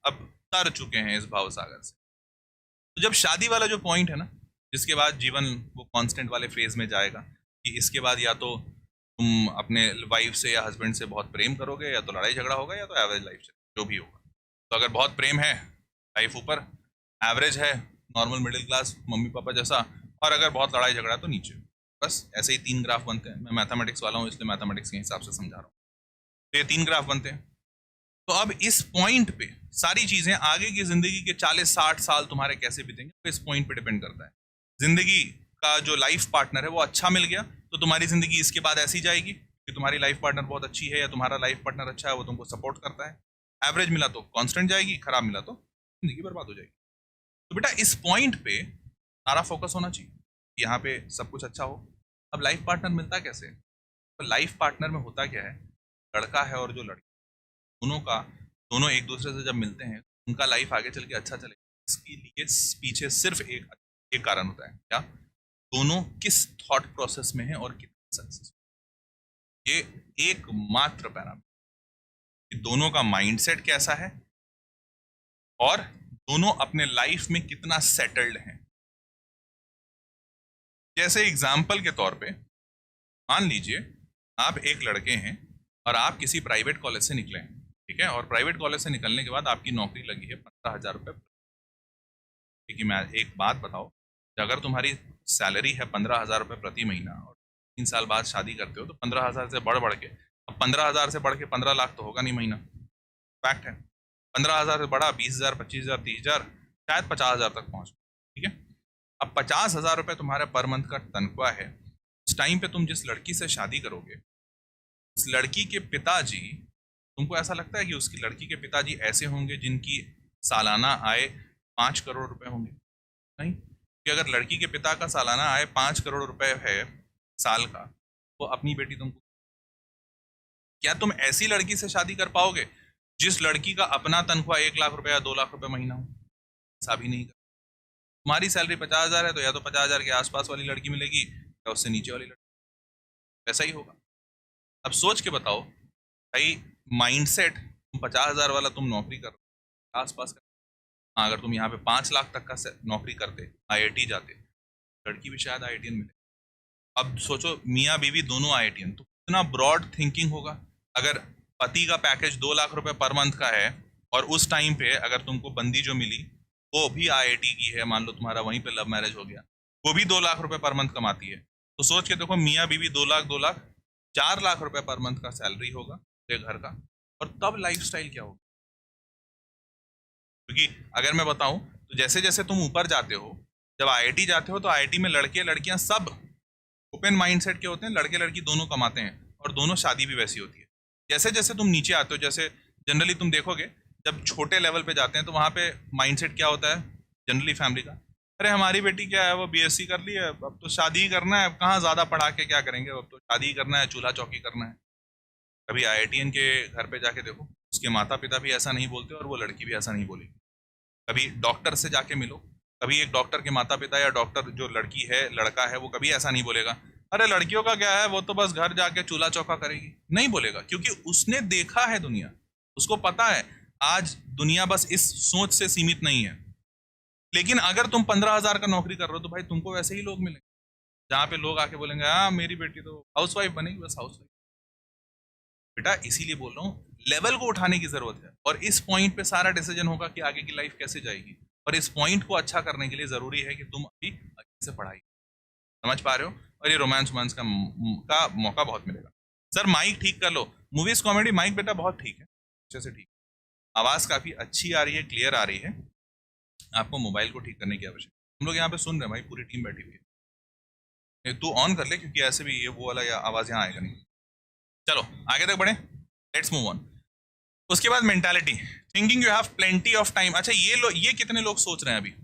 अब तर चुके हैं इस भाव सागर से। तो जब शादी वाला जो पॉइंट है ना, जिसके बाद जीवन वो कांस्टेंट वाले फेज में जाएगा, कि इसके बाद या तो तुम अपने वाइफ से या हस्बैंड से बहुत प्रेम करोगे, या तो लड़ाई झगड़ा होगा, या तो एवरेज लाइफ से जो भी होगा। तो अगर बहुत प्रेम है, लाइफ ऊपर, एवरेज है, normal middle class mummy papa जैसा, और अगर बहुत लड़ाई झगड़ा तो नीचे। बस ऐसे ही 3 ग्राफ बनते हैं। मैं मैथमेटिक्स वाला हूँ इसलिए मैथमेटिक्स के हिसाब से समझा रहा हूँ। तो ये 3 ग्राफ बनते हैं। तो अब इस पॉइंट पे सारी चीजें आगे की जिंदगी के 40-60 साल तुम्हारे कैसे बीतेंगे तो इस पॉइंट पे डिपेंड करता है। जिंदगी का जो लाइफ पार्टनर है वो अच्छा मिल गया तो तुम्हारी जिंदगी इसके बाद ऐसी जाएगी कि तुम्हारी लाइफ पार्टनर बहुत अच्छी है या तुम्हारा लाइफ पार्टनर अच्छा है, वो तुमको सपोर्ट करता है। एवरेज मिला तो कांस्टेंट जाएगी, खराब मिला तो जिंदगी बर्बाद हो जाएगी। तो बेटा इस पॉइंट पे सारा फोकस होना चाहिए, यहाँ पे सब कुछ अच्छा हो। अब लाइफ पार्टनर मिलता कैसे? तो लाइफ पार्टनर में होता क्या है, लड़का है और जो लड़की, दोनों एक दूसरे से जब मिलते हैं उनका लाइफ आगे चल के अच्छा चले, इसके लिए पीछे सिर्फ एक कारण होता है, क्या? दोनों किस थॉट प्रोसेस में है और कितने सक्सेस। ये एकमात्र पैरामीटर कि दोनों का माइंडसेट कैसा है और दोनों अपने लाइफ में कितना सेटल्ड हैं। जैसे एग्जाम्पल के तौर पे मान लीजिए आप एक लड़के हैं और आप किसी प्राइवेट कॉलेज से निकले हैं, ठीक है, और प्राइवेट कॉलेज से निकलने के बाद आपकी नौकरी लगी है 15,000 रुपये। क्योंकि मैं एक बात बताओ, अगर तुम्हारी सैलरी है 15,000 रुपये प्रति महीना और 3 साल बाद शादी करते हो तो 15,000 से बढ़ के, अब 15,000 से बढ़ के 15 लाख तो होगा नहीं महीना, फैक्ट है। 15,000 से बढ़ा 20,000, 25,000, 30,000, शायद 50,000 तक पहुँच, ठीक है। अब 50,000 रुपये तुम्हारे पर मंथ का तनख्वाह है। उस टाइम पे तुम जिस लड़की से शादी करोगे, उस लड़की के पिताजी, तुमको ऐसा लगता है कि उसकी लड़की के पिताजी ऐसे होंगे जिनकी सालाना आय 5 करोड़ रुपए होंगे? नहीं, कि अगर लड़की के पिता का सालाना आय 5 करोड़ रुपए है साल का, तो अपनी बेटी तुमको, क्या तुम ऐसी लड़की से शादी कर पाओगे जिस लड़की का अपना तनख्वाह 1 लाख रुपए या 2 लाख रुपए महीना हो? ऐसा भी नहीं कर। तुम्हारी सैलरी 50,000 है तो या तो 50,000 के आसपास वाली लड़की मिलेगी या उससे नीचे वाली लड़की, ऐसा ही होगा। अब सोच के बताओ भाई, माइंडसेट 50,000 वाला तुम नौकरी कर आसपास कर, हाँ, अगर तुम यहाँ पे 5 लाख तक का नौकरी करते, IIT जाते, लड़की भी शायद IITian मिले। अब सोचो मियाँ बीवी दोनों IITian, तो कितना ब्रॉड थिंकिंग होगा। अगर पति का पैकेज 2 लाख रुपए पर मंथ का है और उस टाइम पे अगर तुमको बंदी जो मिली वो भी IIT की है, मान लो तुम्हारा वहीं पे लव मैरिज हो गया, वो भी 2 लाख रुपए पर मंथ कमाती है, तो सोच के देखो मियाँ बीवी 2 लाख 4 लाख रुपए पर मंथ का सैलरी होगा घर का, और तब लाइफस्टाइल क्या होगा। क्योंकि अगर मैं बताऊं तो जैसे जैसे तुम ऊपर जाते हो, जब IIT जाते हो तो IIT में लड़के लड़कियां सब ओपन माइंडसेट के होते हैं, लड़के लड़की दोनों कमाते हैं और दोनों शादी भी वैसी होती है। जैसे जैसे तुम नीचे आते हो, जैसे जनरली तुम देखोगे जब छोटे लेवल पे जाते हैं तो वहाँ पे माइंडसेट क्या होता है जनरली फैमिली का, अरे हमारी बेटी क्या है, वो BSc कर ली है, अब तो शादी ही करना है, अब कहाँ ज़्यादा पढ़ा के क्या करेंगे, अब तो शादी ही करना है, चूल्हा चौकी करना है। कभी IITian के घर पे जाके देखो, उसके माता पिता भी ऐसा नहीं बोलते और वो लड़की भी ऐसा नहीं बोलेगी। कभी डॉक्टर से जाके मिलो, कभी एक डॉक्टर के माता पिता या डॉक्टर जो लड़की है लड़का है वो कभी ऐसा नहीं बोलेगा, अरे लड़कियों का क्या है, वो तो बस घर जाके चूल्हा चौका करेगी, नहीं बोलेगा, क्योंकि उसने देखा है दुनिया, उसको पता है आज दुनिया बस इस सोच से सीमित नहीं है। लेकिन अगर तुम 15,000 का नौकरी कर रहे हो तो भाई तुमको वैसे ही लोग मिलेंगे, जहाँ पे लोग आके बोलेंगे हाँ मेरी बेटी तो हाउसवाइफ बनेगी, बस हाउसवाइफ। बेटा इसीलिए बोल रहा हूँ लेवल को उठाने की जरूरत है, और इस पॉइंट पे सारा डिसीजन होगा कि आगे की लाइफ कैसे जाएगी। और इस पॉइंट को अच्छा करने के लिए जरूरी है कि तुम अभी अच्छे से पढ़ाई, समझ पा रहे हो, और ये रोमांस का मौका बहुत मिलेगा। सर माइक ठीक कर लो, मूवीज कॉमेडी माइक बेटा बहुत ठीक है, अच्छे से ठीक, आवाज काफी अच्छी आ रही है, क्लियर आ रही है, आपको मोबाइल को ठीक करने की आवश्यकता। हम लोग यहाँ पे सुन रहे हैं भाई, पूरी टीम बैठी हुई है, तू ऑन कर ले क्योंकि ऐसे भी ये वो वाला आवाज यहाँ आएगा नहीं। चलो आगे तक बढ़े, लेट्स मूव ऑन। उसके बाद mentality, thinking you have plenty of time. अच्छा ये कितने लोग सोच रहे हैं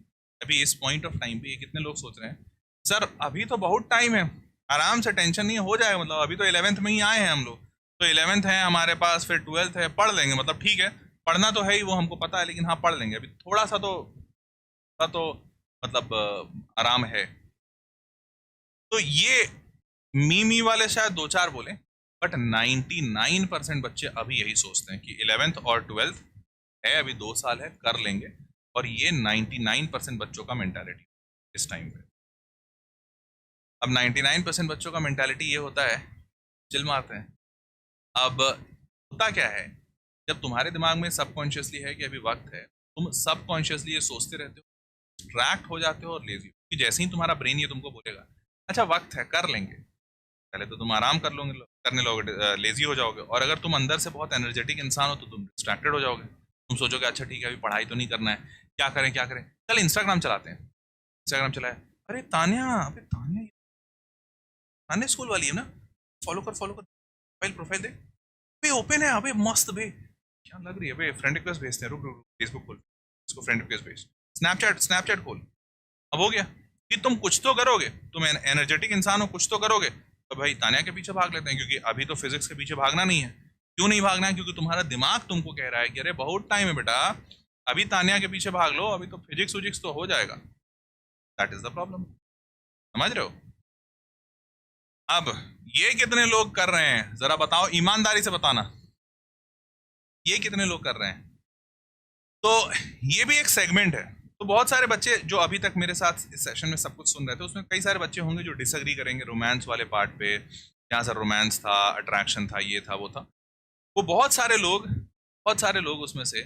अभी इस पॉइंट ऑफ टाइम पे, ये कितने लोग सोच रहे हैं सर अभी तो बहुत टाइम है, आराम से, टेंशन नहीं हो जाएगा, मतलब अभी तो 11th में ही आए हैं हम लोग, तो 11th है हमारे पास, फिर 12th है, पढ़ लेंगे, मतलब ठीक है पढ़ना तो है ही, वो हमको पता है, लेकिन हाँ पढ़ लेंगे, अभी थोड़ा सा तो मतलब आराम है। तो ये मी वाले शायद 2-4 बोले, बट 99% बच्चे अभी यही सोचते हैं कि 11th और 12th है, अभी 2 साल है, कर लेंगे, और ये 99% बच्चों का मेंटालिटी इस टाइम पे। अब 99% बच्चों का मेंटालिटी ये होता है, चिल मारते हैं। अब होता क्या है, जब तुम्हारे दिमाग में सबकॉन्शियसली है कि अभी वक्त है, तुम सबकॉन्शियसली ये सोचते रहते हो, डिस्ट्रैक्ट हो जाते हो और लेजी हो, कि जैसे ही तुम्हारा ब्रेन ये तुमको बोलेगा अच्छा वक्त है, कर लेंगे, पहले तो तुम आराम कर लोगे, करने लोगे, लेजी हो जाओगे, और अगर तुम अंदर से बहुत एनर्जेटिक इंसान हो तो तुम डिस्ट्रैक्टेड हो जाओगे। तुम सोचोगे अच्छा ठीक है अभी पढ़ाई तो नहीं करना है, क्या करें क्या करें, चल इंस्टाग्राम चलाते हैं। इंस्टाग्राम चलाया, अरे तान्या, अबे तान्या, तान्या स्कूल वाली है ना, फॉलो कर फॉलो कर, प्रोफाइल प्रोफाइल देख, बे ओपन है, अबे मस्त बे, क्या लग रही है बे, फ्रेंड रिक्वेस्ट भेजते हैं, रुक रुक, फेसबुक खोल, इसको फ्रेंड रिक्वेस्ट भेज, स्नैपचैट स्नैपचैट खोल। अब हो गया कि तुम कुछ तो करोगे, तुम एनर्जेटिक इंसान हो, कुछ तो करोगे, तो भाई तान्या के पीछे भाग लेते हैं, क्योंकि अभी तो फिजिक्स के पीछे भागना नहीं है। क्यों नहीं भागना है? क्योंकि तुम्हारा दिमाग तुमको कह रहा है कि अरे बहुत टाइम है बेटा, अभी तान्या के पीछे भाग लो, अभी तो फिजिक्स विजिक्स तो हो जाएगा। दैट इज द प्रॉब्लम, समझ रहे हो? अब ये कितने लोग कर रहे हैं जरा बताओ, ईमानदारी से बताना, ये कितने लोग कर रहे हैं? तो ये भी एक सेगमेंट है। तो बहुत सारे बच्चे जो अभी तक मेरे साथ इस सेशन में सब कुछ सुन रहे थे, उसमें कई सारे बच्चे होंगे जो डिसएग्री करेंगे रोमांस वाले पार्ट पे, जहाँ सर रोमांस था, अट्रैक्शन था, ये था वो था। वो बहुत सारे लोग उसमें से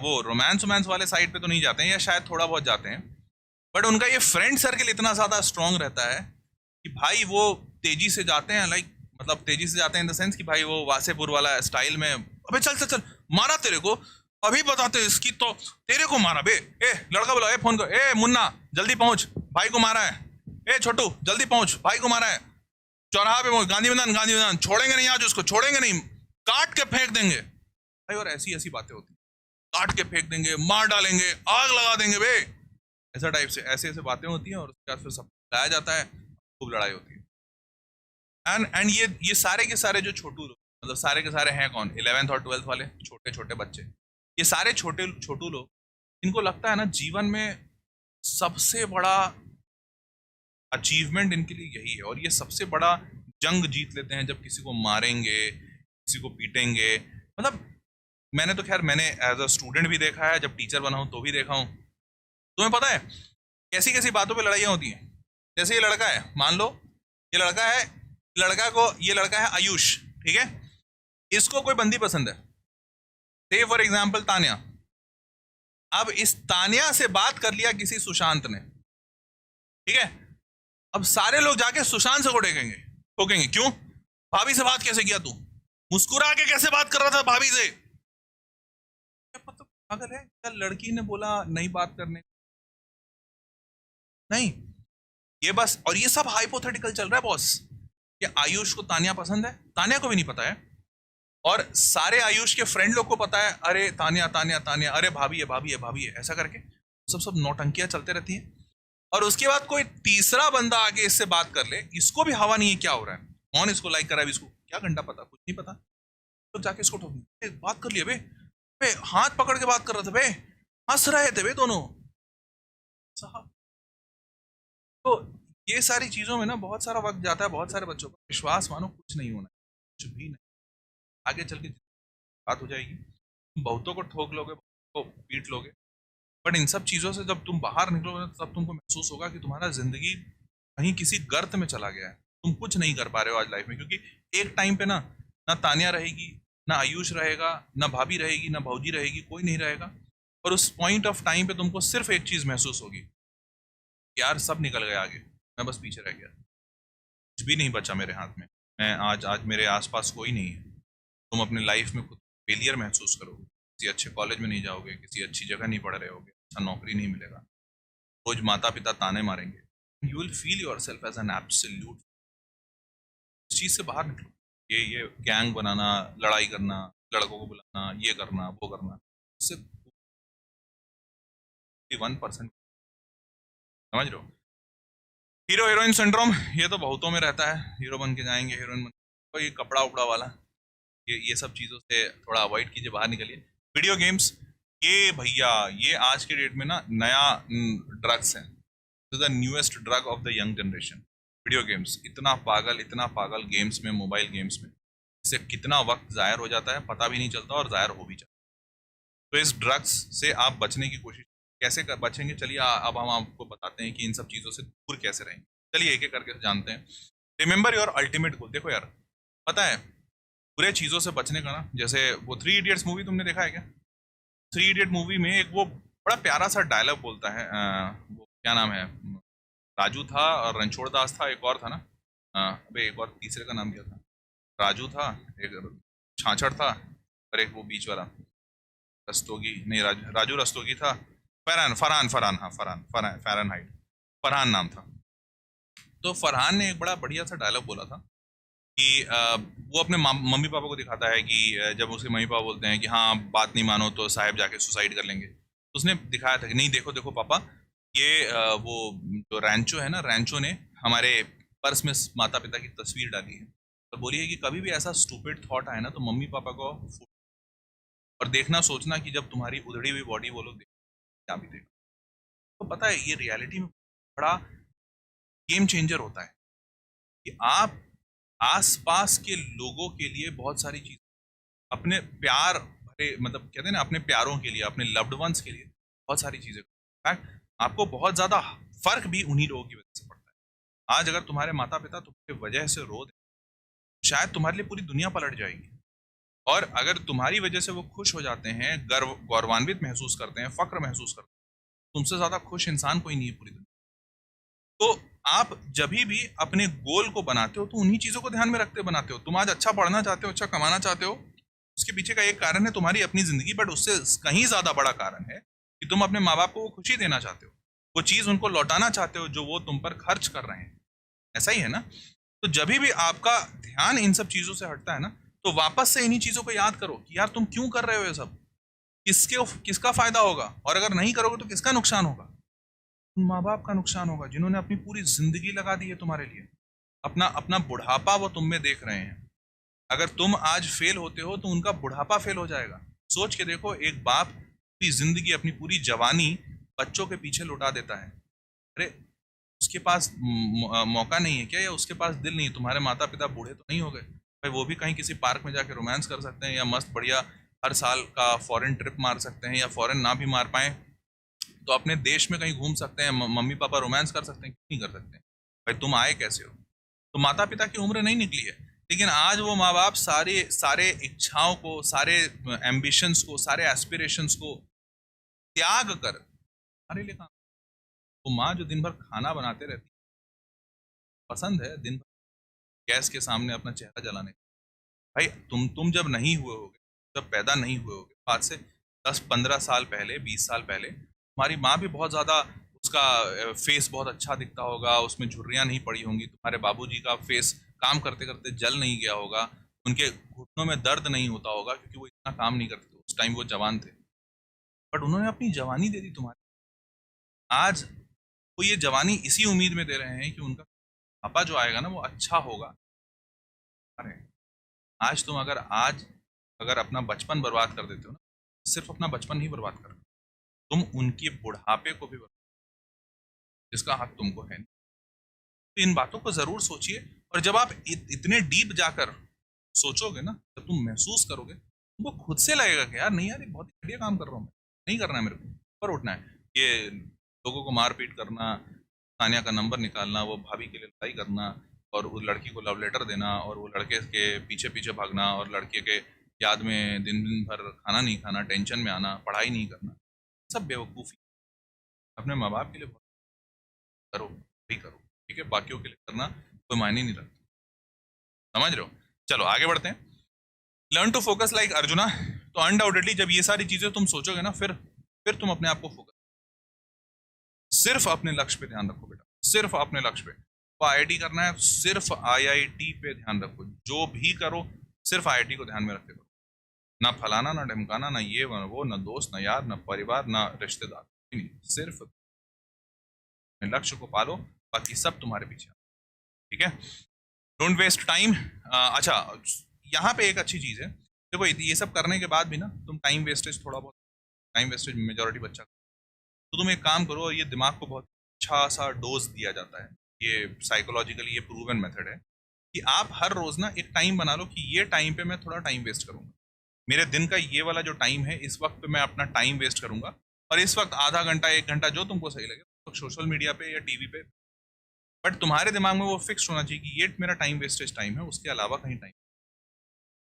वो रोमांस रोमांस वाले साइड पे तो नहीं जाते हैं, या शायद थोड़ा बहुत जाते हैं, बट उनका ये फ्रेंड सर्किल इतना ज्यादा स्ट्रांग रहता है कि भाई वो तेजी से जाते हैं, लाइक मतलब तेजी से जाते हैं इन द सेंस कि भाई वो वासेपुर वाला स्टाइल में, अबे चल चल चल मारा तेरे को, अभी बताते हैं इसकी तो, तेरे को मारा बे, ए लड़का बोला, ए फोन कर, ए मुन्ना जल्दी पहुंच, भाई को मारा है, ए छोटू जल्दी पहुंच, भाई को मारा है, चौराहा पे पहुंच, गांधी मैदान गांधी मैदान, छोड़ेंगे नहीं आज उसको, छोड़ेंगे नहीं, काट के फेंक देंगे भाई। और ऐसी ऐसी बातें होती, काट के फेंक देंगे, मार डालेंगे, आग लगा देंगे बे, ऐसा टाइप से ऐसे ऐसे बातें होती हैं, और उसके बाद फिर सब लाया जाता है, खूब लड़ाई होती है। एंड ये सारे के सारे जो छोटू लोग, मतलब सारे के सारे हैं कौन, 11th और 12th वाले छोटे छोटे बच्चे, ये सारे छोटे छोटू लोग, इनको लगता है ना जीवन में सबसे बड़ा अचीवमेंट इनके लिए यही है, और ये सबसे बड़ा जंग जीत लेते हैं जब किसी को मारेंगे, किसी को पीटेंगे। मतलब मैंने तो खैर मैंने एज अ स्टूडेंट भी देखा है, जब टीचर बना हूं तो भी देखा हूं। तुम्हें पता है कैसी कैसी बातों पे लड़ाइयाँ होती हैं? जैसे ये लड़का है, मान लो ये लड़का है, ये लड़का है आयुष, ठीक है, इसको कोई बंदी पसंद है, से फॉर एग्जाम्पल तान्या। अब इस तान्या से बात कर लिया किसी सुशांत ने, ठीक है, अब सारे लोग जाके सुशांत से को ठोकेंगे, ठोकेंगे क्यों? भाभी से बात कैसे किया तू, मुस्कुरा के कैसे बात कर रहा था भाभी से, मतलब पागल है क्या? लड़की ने बोला नहीं बात करने, नहीं, ये बस, और ये सब हाइपोथेटिकल चल रहा है बॉस, कि आयुष को तान्या पसंद है, तान्या को भी नहीं पता है, और सारे आयुष के फ्रेंड लोग को पता है, अरे तान्या तान्या तान्या, अरे भाभी है भाभी है भाभी है, ऐसा करके सब सब नौटंकियां चलते रहती हैं। और उसके बाद कोई तीसरा बंदा आके इससे बात कर ले, इसको भी हवा नहीं है क्या हो रहा है, कौन इसको लाइक करा है, इसको क्या घंटा पता, कुछ नहीं पता, तो जाके इसको ठोक बात कर लिया बे, बे हाथ पकड़ के बात कर रहे थे बे, हंस रहे थे बे दोनों साहब। तो ये सारी चीजों में ना बहुत सारा वक्त जाता है, बहुत सारे बच्चों को विश्वास मानो कुछ नहीं होना, कुछ भी नहीं, आगे चल के बात हो जाएगी, तुम बहुतों को ठोक लोगे, बहुतों को पीट लोगे, बट इन सब चीजों से जब तुम बाहर निकलोगे तब तुमको महसूस होगा कि तुम्हारा जिंदगी कहीं किसी गर्त में चला गया है, तुम कुछ नहीं कर पा रहे हो आज लाइफ में, क्योंकि एक टाइम पे ना, ना तान्या रहेगी, ना आयुष रहेगा, ना भाभी रहेगी, ना भौजी रहेगी, कोई नहीं रहेगा, और उस पॉइंट ऑफ टाइम पे तुमको सिर्फ एक चीज महसूस होगी, यार सब निकल गया आगे, मैं बस पीछे रह गया, कुछ भी नहीं बचा मेरे हाथ में, मैं आज मेरे आसपास कोई नहीं है। तुम अपने लाइफ में खुद फेलियर महसूस करोगे, किसी अच्छे कॉलेज में नहीं जाओगे, किसी अच्छी जगह नहीं पढ़ रहे होगे, अच्छा नौकरी नहीं मिलेगा, रोज माता पिता ताने मारेंगे, you will feel yourself as an absolute. इस चीज से बाहर निकलो, ये गैंग बनाना, लड़ाई करना, लड़कों को बुलाना, ये करना वो करना, इससे 1% समझ रहे हो? हीरो हीरोइन सिंड्रोम, ये तो बहुतों में रहता है, हीरो बन के जाएंगे, हीरोइन बन, तो ये कपड़ा उपड़ा वाला, ये सब चीज़ों से थोड़ा अवॉइड कीजिए, बाहर निकलिए। वीडियो गेम्स, ये भैया ये आज के डेट में ना नया ड्रग्स है, the newest drug of the young generation. Video games, इतना पागल गेम्स में, मोबाइल गेम्स में, इससे कितना वक्त ज़ायर हो जाता है पता भी नहीं चलता, और ज़ायर हो भी जाता है। तो इस ड्रग्स से आप बचने की कोशिश कैसे बचेंगे, चलिए अब हम आपको बताते हैं कि इन सब चीज़ों से दूर कैसे रहेंगे। चलिए एक एक करके जानते हैं। Remember your ultimate goal. देखो यार, पता है बुरे चीज़ों से बचने का ना, जैसे वो 3 इडियट्स मूवी तुमने देखा है क्या? 3 इडियट मूवी में एक वो बड़ा प्यारा सा डायलॉग बोलता है, वो क्या नाम है, राजू था और रणछोड़ दास था, एक और था ना, अबे एक और तीसरे का नाम क्या था, राजू था, एक छाछड़ था, और एक वो बीच वाला रस्तोगी, नहीं राजू रस्तोगी था, फरहान फरहान फरहान, हाँ फरहान फरहान फ़ारेनहाइट, फरहान नाम था। तो फरहान ने एक बड़ा बढ़िया सा डायलॉग बोला था कि वो अपने मम्मी पापा को दिखाता है कि जब उसके मम्मी पापा बोलते हैं कि हाँ बात नहीं मानो तो साहब जाके सुसाइड कर लेंगे, तो उसने दिखाया था कि नहीं देखो देखो पापा, ये वो जो रैंचो है ना, रैंचो ने हमारे पर्स में माता पिता की तस्वीर डाली है, तो बोली है कि कभी भी ऐसा स्टूपिड थॉट आए ना तो मम्मी पापा को और देखना सोचना कि जब तुम्हारी उधड़ी हुई बॉडी वो लोग क्या भी देख, तो पता है ये रियलिटी में बड़ा गेम चेंजर होता है कि आप आसपास के लोगों के लिए बहुत सारी चीज, अपने प्यार भरे मतलब कहते हैं ना अपने प्यारों के लिए, अपने लव्ड वंस के लिए बहुत सारी चीजें, इनफैक्ट आपको बहुत ज्यादा फर्क भी उन्हीं लोगों की वजह से पड़ता है। आज अगर तुम्हारे माता पिता तुम्हारी वजह से रो दे, शायद तुम्हारे लिए पूरी दुनिया पलट जाएगी, और अगर तुम्हारी वजह से वो खुश हो जाते हैं, गर्व गौरवान्वित महसूस करते हैं, फक्र महसूस करते हैं, तुमसे ज्यादा खुश इंसान कोई नहीं है पूरी दुनिया। तो आप जब भी अपने गोल को बनाते हो तो उन्हीं चीजों को ध्यान में रखते बनाते हो। तुम आज अच्छा पढ़ना चाहते हो, अच्छा कमाना चाहते हो, उसके पीछे का एक कारण है तुम्हारी अपनी जिंदगी, बट उससे कहीं ज्यादा बड़ा कारण है कि तुम अपने माँ बाप को वो खुशी देना चाहते हो, वो चीज उनको लौटाना चाहते हो जो वो तुम पर खर्च कर रहे हैं। ऐसा ही है ना? तो जब भी आपका ध्यान इन सब चीजों से हटता है ना, तो वापस से इन्हीं चीजों को याद करो कि यार तुम क्यों कर रहे हो ये सब, किसका फायदा होगा, और अगर नहीं करोगे तो किसका नुकसान होगा? माँ बाप का नुकसान होगा जिन्होंने अपनी पूरी जिंदगी लगा दी है तुम्हारे लिए, अपना अपना बुढ़ापा वो तुम में देख रहे हैं। अगर तुम आज फेल होते हो तो उनका बुढ़ापा फेल हो जाएगा। सोच के देखो, एक बाप पूरी जिंदगी अपनी पूरी जवानी बच्चों के पीछे लुटा देता है, अरे उसके पास मौका नहीं है क्या, या उसके पास दिल नहीं है? तुम्हारे माता पिता बूढ़े तो नहीं हो गए भाई, वो भी कहीं किसी पार्क में जाके रोमांस कर सकते हैं, या मस्त बढ़िया हर साल का फॉरेन ट्रिप मार सकते हैं, या फॉरेन ना भी मार पाए तो अपने देश में कहीं घूम सकते हैं, मम्मी पापा रोमांस कर सकते हैं, क्यों नहीं कर सकते हैं भाई? तुम आए कैसे हो? तो माता पिता की उम्र नहीं निकली है, लेकिन आज वो माँ बाप सारे सारे इच्छाओं को, सारे एम्बिशंस को, सारे एस्पिरेशंस को त्याग कर हमारे लिए काम। वो माँ जो दिन भर खाना बनाते रहती, पसंद है दिन भर गैस के सामने अपना चेहरा जलाने, भाई तुम जब नहीं हुए होगे, जब पैदा नहीं हुए होगे, आज से 10-15 साल पहले, 20 साल पहले, तुम्हारी माँ भी बहुत ज़्यादा, उसका फेस बहुत अच्छा दिखता होगा, उसमें झुर्रियाँ नहीं पड़ी होंगी, तुम्हारे बाबूजी का फेस काम करते करते जल नहीं गया होगा, उनके घुटनों में दर्द नहीं होता होगा, क्योंकि वो इतना काम नहीं करते, उस टाइम वो जवान थे, बट उन्होंने अपनी जवानी दे दी तुम्हारी। आज वो ये जवानी इसी उम्मीद में दे रहे हैं कि उनका पापा जो आएगा ना वो अच्छा होगा। अरे आज तुम अगर अपना बचपन बर्बाद कर देते हो ना, सिर्फ अपना बचपन ही बर्बाद कर, तुम उनके बुढ़ापे को भी बर्बाद, जिसका हक तुमको है नहीं। तो इन बातों को जरूर सोचिए, और जब आप इतने डीप जाकर सोचोगे ना, जब तुम महसूस करोगे, तुमको खुद से लगेगा कि यार नहीं यार, ये बहुत ही बढ़िया काम कर रहा हूँ मैं, नहीं करना है मेरे को, ऊपर उठना है। ये लोगों को मारपीट करना, तानिया का नंबर निकालना, वो भाभी के लिए लड़ाई करना, और उस लड़की को लव लेटर देना, और वो लड़के के पीछे पीछे भागना, और लड़के के याद में दिन दिन भर खाना नहीं खाना, टेंशन में आना, पढ़ाई नहीं करना, सब बेवकूफ़ी। अपने माँ बाप के लिए करो, भी करो, ठीक है? बाकियों के लिए करना कोई मायने नहीं रखता, समझ रहे हो? चलो आगे बढ़ते हैं। Learn to focus like Arjuna. तो अनडाउटेडली जब ये सारी चीजें तुम सोचोगे ना, फिर तुम अपने आप को फोकस, सिर्फ अपने लक्ष्य पे ध्यान रखो बेटा, सिर्फ अपने लक्ष्य पे। तो आईआईटी करना है, सिर्फ आईआईटी पे ध्यान रखो, जो भी करो सिर्फ आईआईटी को ध्यान में रख के करो, ना फलाना ना ढमकाना, ना ये ना वो, ना दोस्त ना यार ना परिवार ना रिश्तेदार, नहीं, सिर्फ अपने लक्ष्य को पालो, बाकी सब तुम्हारे पीछे, ठीक है? Don't waste time. अच्छा, यहाँ पे एक अच्छी चीज है, देखो ये सब करने के बाद भी ना तुम टाइम वेस्टेज, थोड़ा बहुत टाइम वेस्टेज मेजोरिटी बच्चा, तो तुम एक काम करो, और ये दिमाग को बहुत अच्छा सा डोज दिया जाता है, ये साइकोलॉजिकली ये प्रूवन मेथड है कि आप हर रोज ना एक टाइम बना लो कि ये टाइम पे मैं थोड़ा टाइम वेस्ट करूंगा, मेरे दिन का ये वाला जो टाइम है, इस वक्त पे मैं अपना टाइम वेस्ट करूंगा, और इस वक्त आधा घंटा 1 घंटा जो तुमको सही लगे तो सोशल मीडिया पे या टीवी पे, बट तुम्हारे दिमाग में वो फिक्स होना चाहिए कि ये मेरा टाइम वेस्टेज टाइम है, उसके अलावा कहीं टाइम।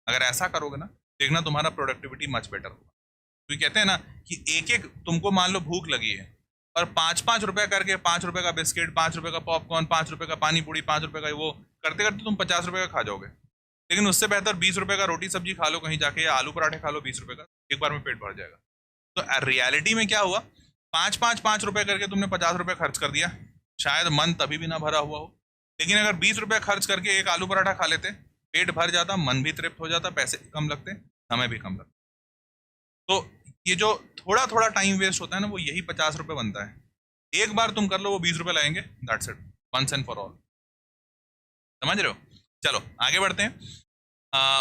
अगर ऐसा करोगे ना, देखना तुम्हारा प्रोडक्टिविटी मच बेटर होगा। तो कहते हैं ना कि एक एक, तुमको मान लो भूख लगी है, और 5-5 रुपए करके 5 रुपए का बिस्किट, 5 रुपए का पॉपकॉर्न, 5 रुपए का पानी पूरी, 5 रुपए का वो करते करते तुम 50 रुपए का खा जाओगे। लेकिन उससे बेहतर 20 रुपए का रोटी सब्जी खा लो कहीं जाके, या आलू पराठे खा लो 20 रुपए का, एक बार में पेट भर जाएगा। तो रियलिटी में क्या हुआ, 5-5-5 रुपए करके तुमने 50 रुपए खर्च कर दिया, शायद मन तभी भी ना भरा हुआ हो। लेकिन अगर 20 रुपए खर्च करके एक आलू पराठा खा लेते, पेट भर जाता, मन भी तृप्त हो जाता, पैसे कम लगते, समय भी कम लगता। तो ये जो थोड़ा थोड़ा टाइम वेस्ट होता है ना, वो यही 50 रुपए बनता है। एक बार तुम कर लो, वो 20 रुपए लगेंगे, that's it, once and for all. समझ रहे हो? चलो आगे बढ़ते हैं।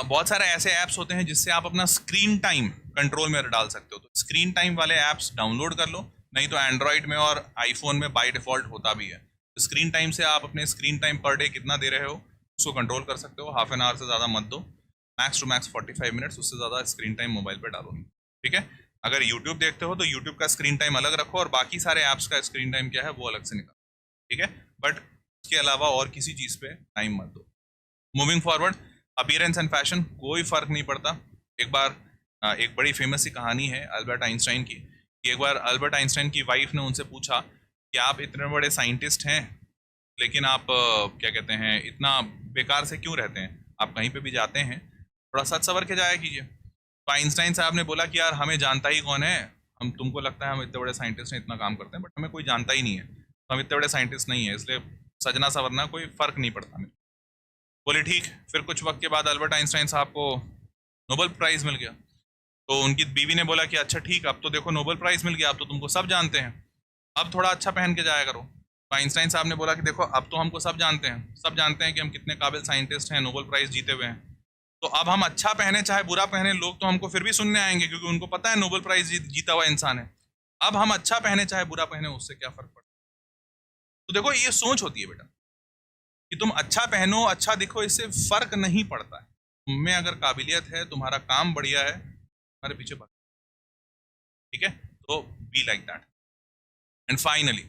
बहुत सारे ऐसे ऐप्स होते हैं जिससे आप अपना स्क्रीन टाइम कंट्रोल में डाल सकते हो। तो स्क्रीन टाइम वाले ऐप्स डाउनलोड कर लो, नहीं तो एंड्रॉइड में और आईफोन में बाय डिफॉल्ट होता भी है। तो स्क्रीन टाइम से आप अपने स्क्रीन टाइम पर डे कितना दे रहे हो उसको कंट्रोल कर सकते हो। हाफ एन आवर से ज़्यादा मत दो, मैक्स टू मैक्स 45 मिनट्स, उससे ज़्यादा स्क्रीन टाइम मोबाइल पर डालो नहीं, ठीक है? अगर यूट्यूब देखते हो तो यूट्यूब का स्क्रीन टाइम अलग रखो, और बाकी सारे ऐप्स का स्क्रीन टाइम क्या है वो अलग से निकालो, ठीक है? बट उसके अलावा और किसी चीज़ पे टाइम मत दो। Moving forward, appearance and fashion कोई फर्क नहीं पड़ता। एक बार एक बड़ी फेमस सी कहानी है अल्बर्ट आइंस्टाइन की, कि एक बार अल्बर्ट आइंस्टाइन की वाइफ ने उनसे पूछा कि आप इतने बड़े साइंटिस्ट हैं, लेकिन आप क्या कहते हैं इतना बेकार से क्यों रहते हैं, आप कहीं पे भी जाते हैं थोड़ा सच सवर के जाया कीजिए। तो आइंस्टाइन साहब ने बोला कि यार हमें जानता ही कौन है, हम तुमको लगता है हम इतने बड़े साइंटिस्ट हैं, इतना काम करते हैं, बट हमें कोई जानता ही नहीं है, तो हम इतने बड़े साइंटिस्ट नहीं है, इसलिए सजना सवरना कोई फर्क नहीं पड़ता हमें। बोले ठीक। फिर कुछ वक्त के बाद अल्बर्ट आइंस्टाइन साहब को नोबेल प्राइज़ मिल गया। तो उनकी बीवी ने बोला कि अच्छा ठीक, अब तो देखो नोबेल प्राइज़ मिल गया, अब तो तुमको सब जानते हैं, अब थोड़ा अच्छा पहन के जाया करो। तो आइंस्टाइन साहब ने बोला कि देखो अब तो हमको सब जानते हैं, सब जानते हैं कि हम कितने काबिल साइंटिस्ट हैं, नोबेल प्राइज़ जीते हुए हैं, तो अब हम अच्छा पहने चाहे बुरा पहने, लोग तो हमको फिर भी सुनने आएंगे, क्योंकि उनको पता है नोबेल प्राइज़ जीता हुआ इंसान है। अब हम अच्छा पहने चाहे बुरा पहने, उससे क्या फ़र्क पड़ता है? तो देखो ये सोच होती है बेटा, कि तुम अच्छा पहनो, अच्छा दिखो, इससे फर्क नहीं पड़ता है। तुम्हें अगर काबिलियत है, तुम्हारा काम बढ़िया है, तुम्हारे पीछे भाग, ठीक है? तो be like that. And finally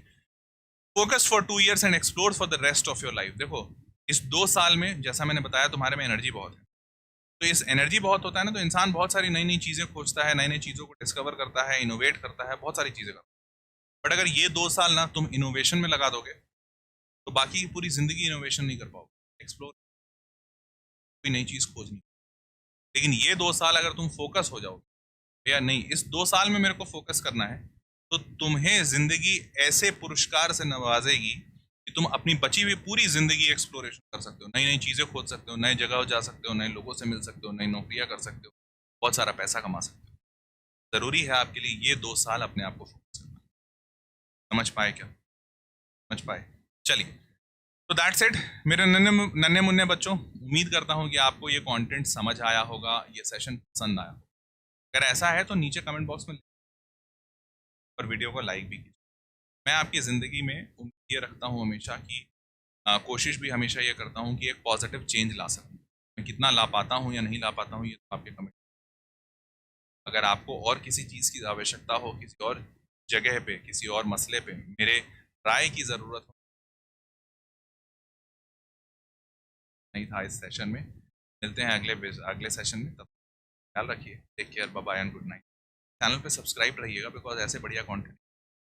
focus for 2 years and explore for the rest of your life. देखो इस 2 साल में, जैसा मैंने बताया, तुम्हारे में एनर्जी बहुत है। तो इस एनर्जी बहुत होता है ना, तो इंसान बहुत सारी नई नई चीज़ें खोजता है, नई नई चीज़ों को डिस्कवर करता है, इनोवेट करता है, बहुत सारी चीज़ें करता है। बट अगर ये 2 साल ना तुम इनोवेशन में लगा दोगे, तो बाकी की पूरी जिंदगी इनोवेशन नहीं कर पाओगे, एक्सप्लोर, कोई नई चीज़ खोजनी। लेकिन ये 2 साल अगर तुम फोकस हो जाओ, या नहीं इस 2 साल में मेरे को फोकस करना है, तो तुम्हें जिंदगी ऐसे पुरस्कार से नवाजेगी कि तुम अपनी बची हुई पूरी जिंदगी एक्सप्लोरेशन कर सकते हो, नई नई चीज़ें खोज सकते हो, नए जगह जा सकते हो, नए लोगों से मिल सकते हो, नई नौकरियां कर सकते हो, बहुत सारा पैसा कमा सकते हो। ज़रूरी है आपके लिए ये 2 साल अपने आप को फोकस करना। समझ पाए क्या? समझ पाए? चलिए, तो दैट्स इट मेरे नन्हे मुन्ने बच्चों। उम्मीद करता हूँ कि आपको ये कंटेंट समझ आया होगा, ये सेशन पसंद आया होगा। अगर ऐसा है तो नीचे कमेंट बॉक्स में और वीडियो को लाइक भी कीजिए। मैं आपकी ज़िंदगी में उम्मीद ये रखता हूँ हमेशा कि कोशिश भी हमेशा ये करता हूँ कि एक पॉजिटिव चेंज ला सकूँ। मैं कितना ला पाता हूँ या नहीं ला पाता हूँ, ये तो आपके कमेंट। अगर आपको और किसी चीज़ की आवश्यकता हो, किसी और जगह पे, किसी और मसले पे मेरे राय की ज़रूरत हो, नहीं था इस सेशन में, मिलते हैं अगले सेशन में। तब ख्याल रखिए, take care, bye bye and good night. Channel पे सब्सक्राइब रहिएगा, बिकॉज ऐसे बढ़िया कंटेंट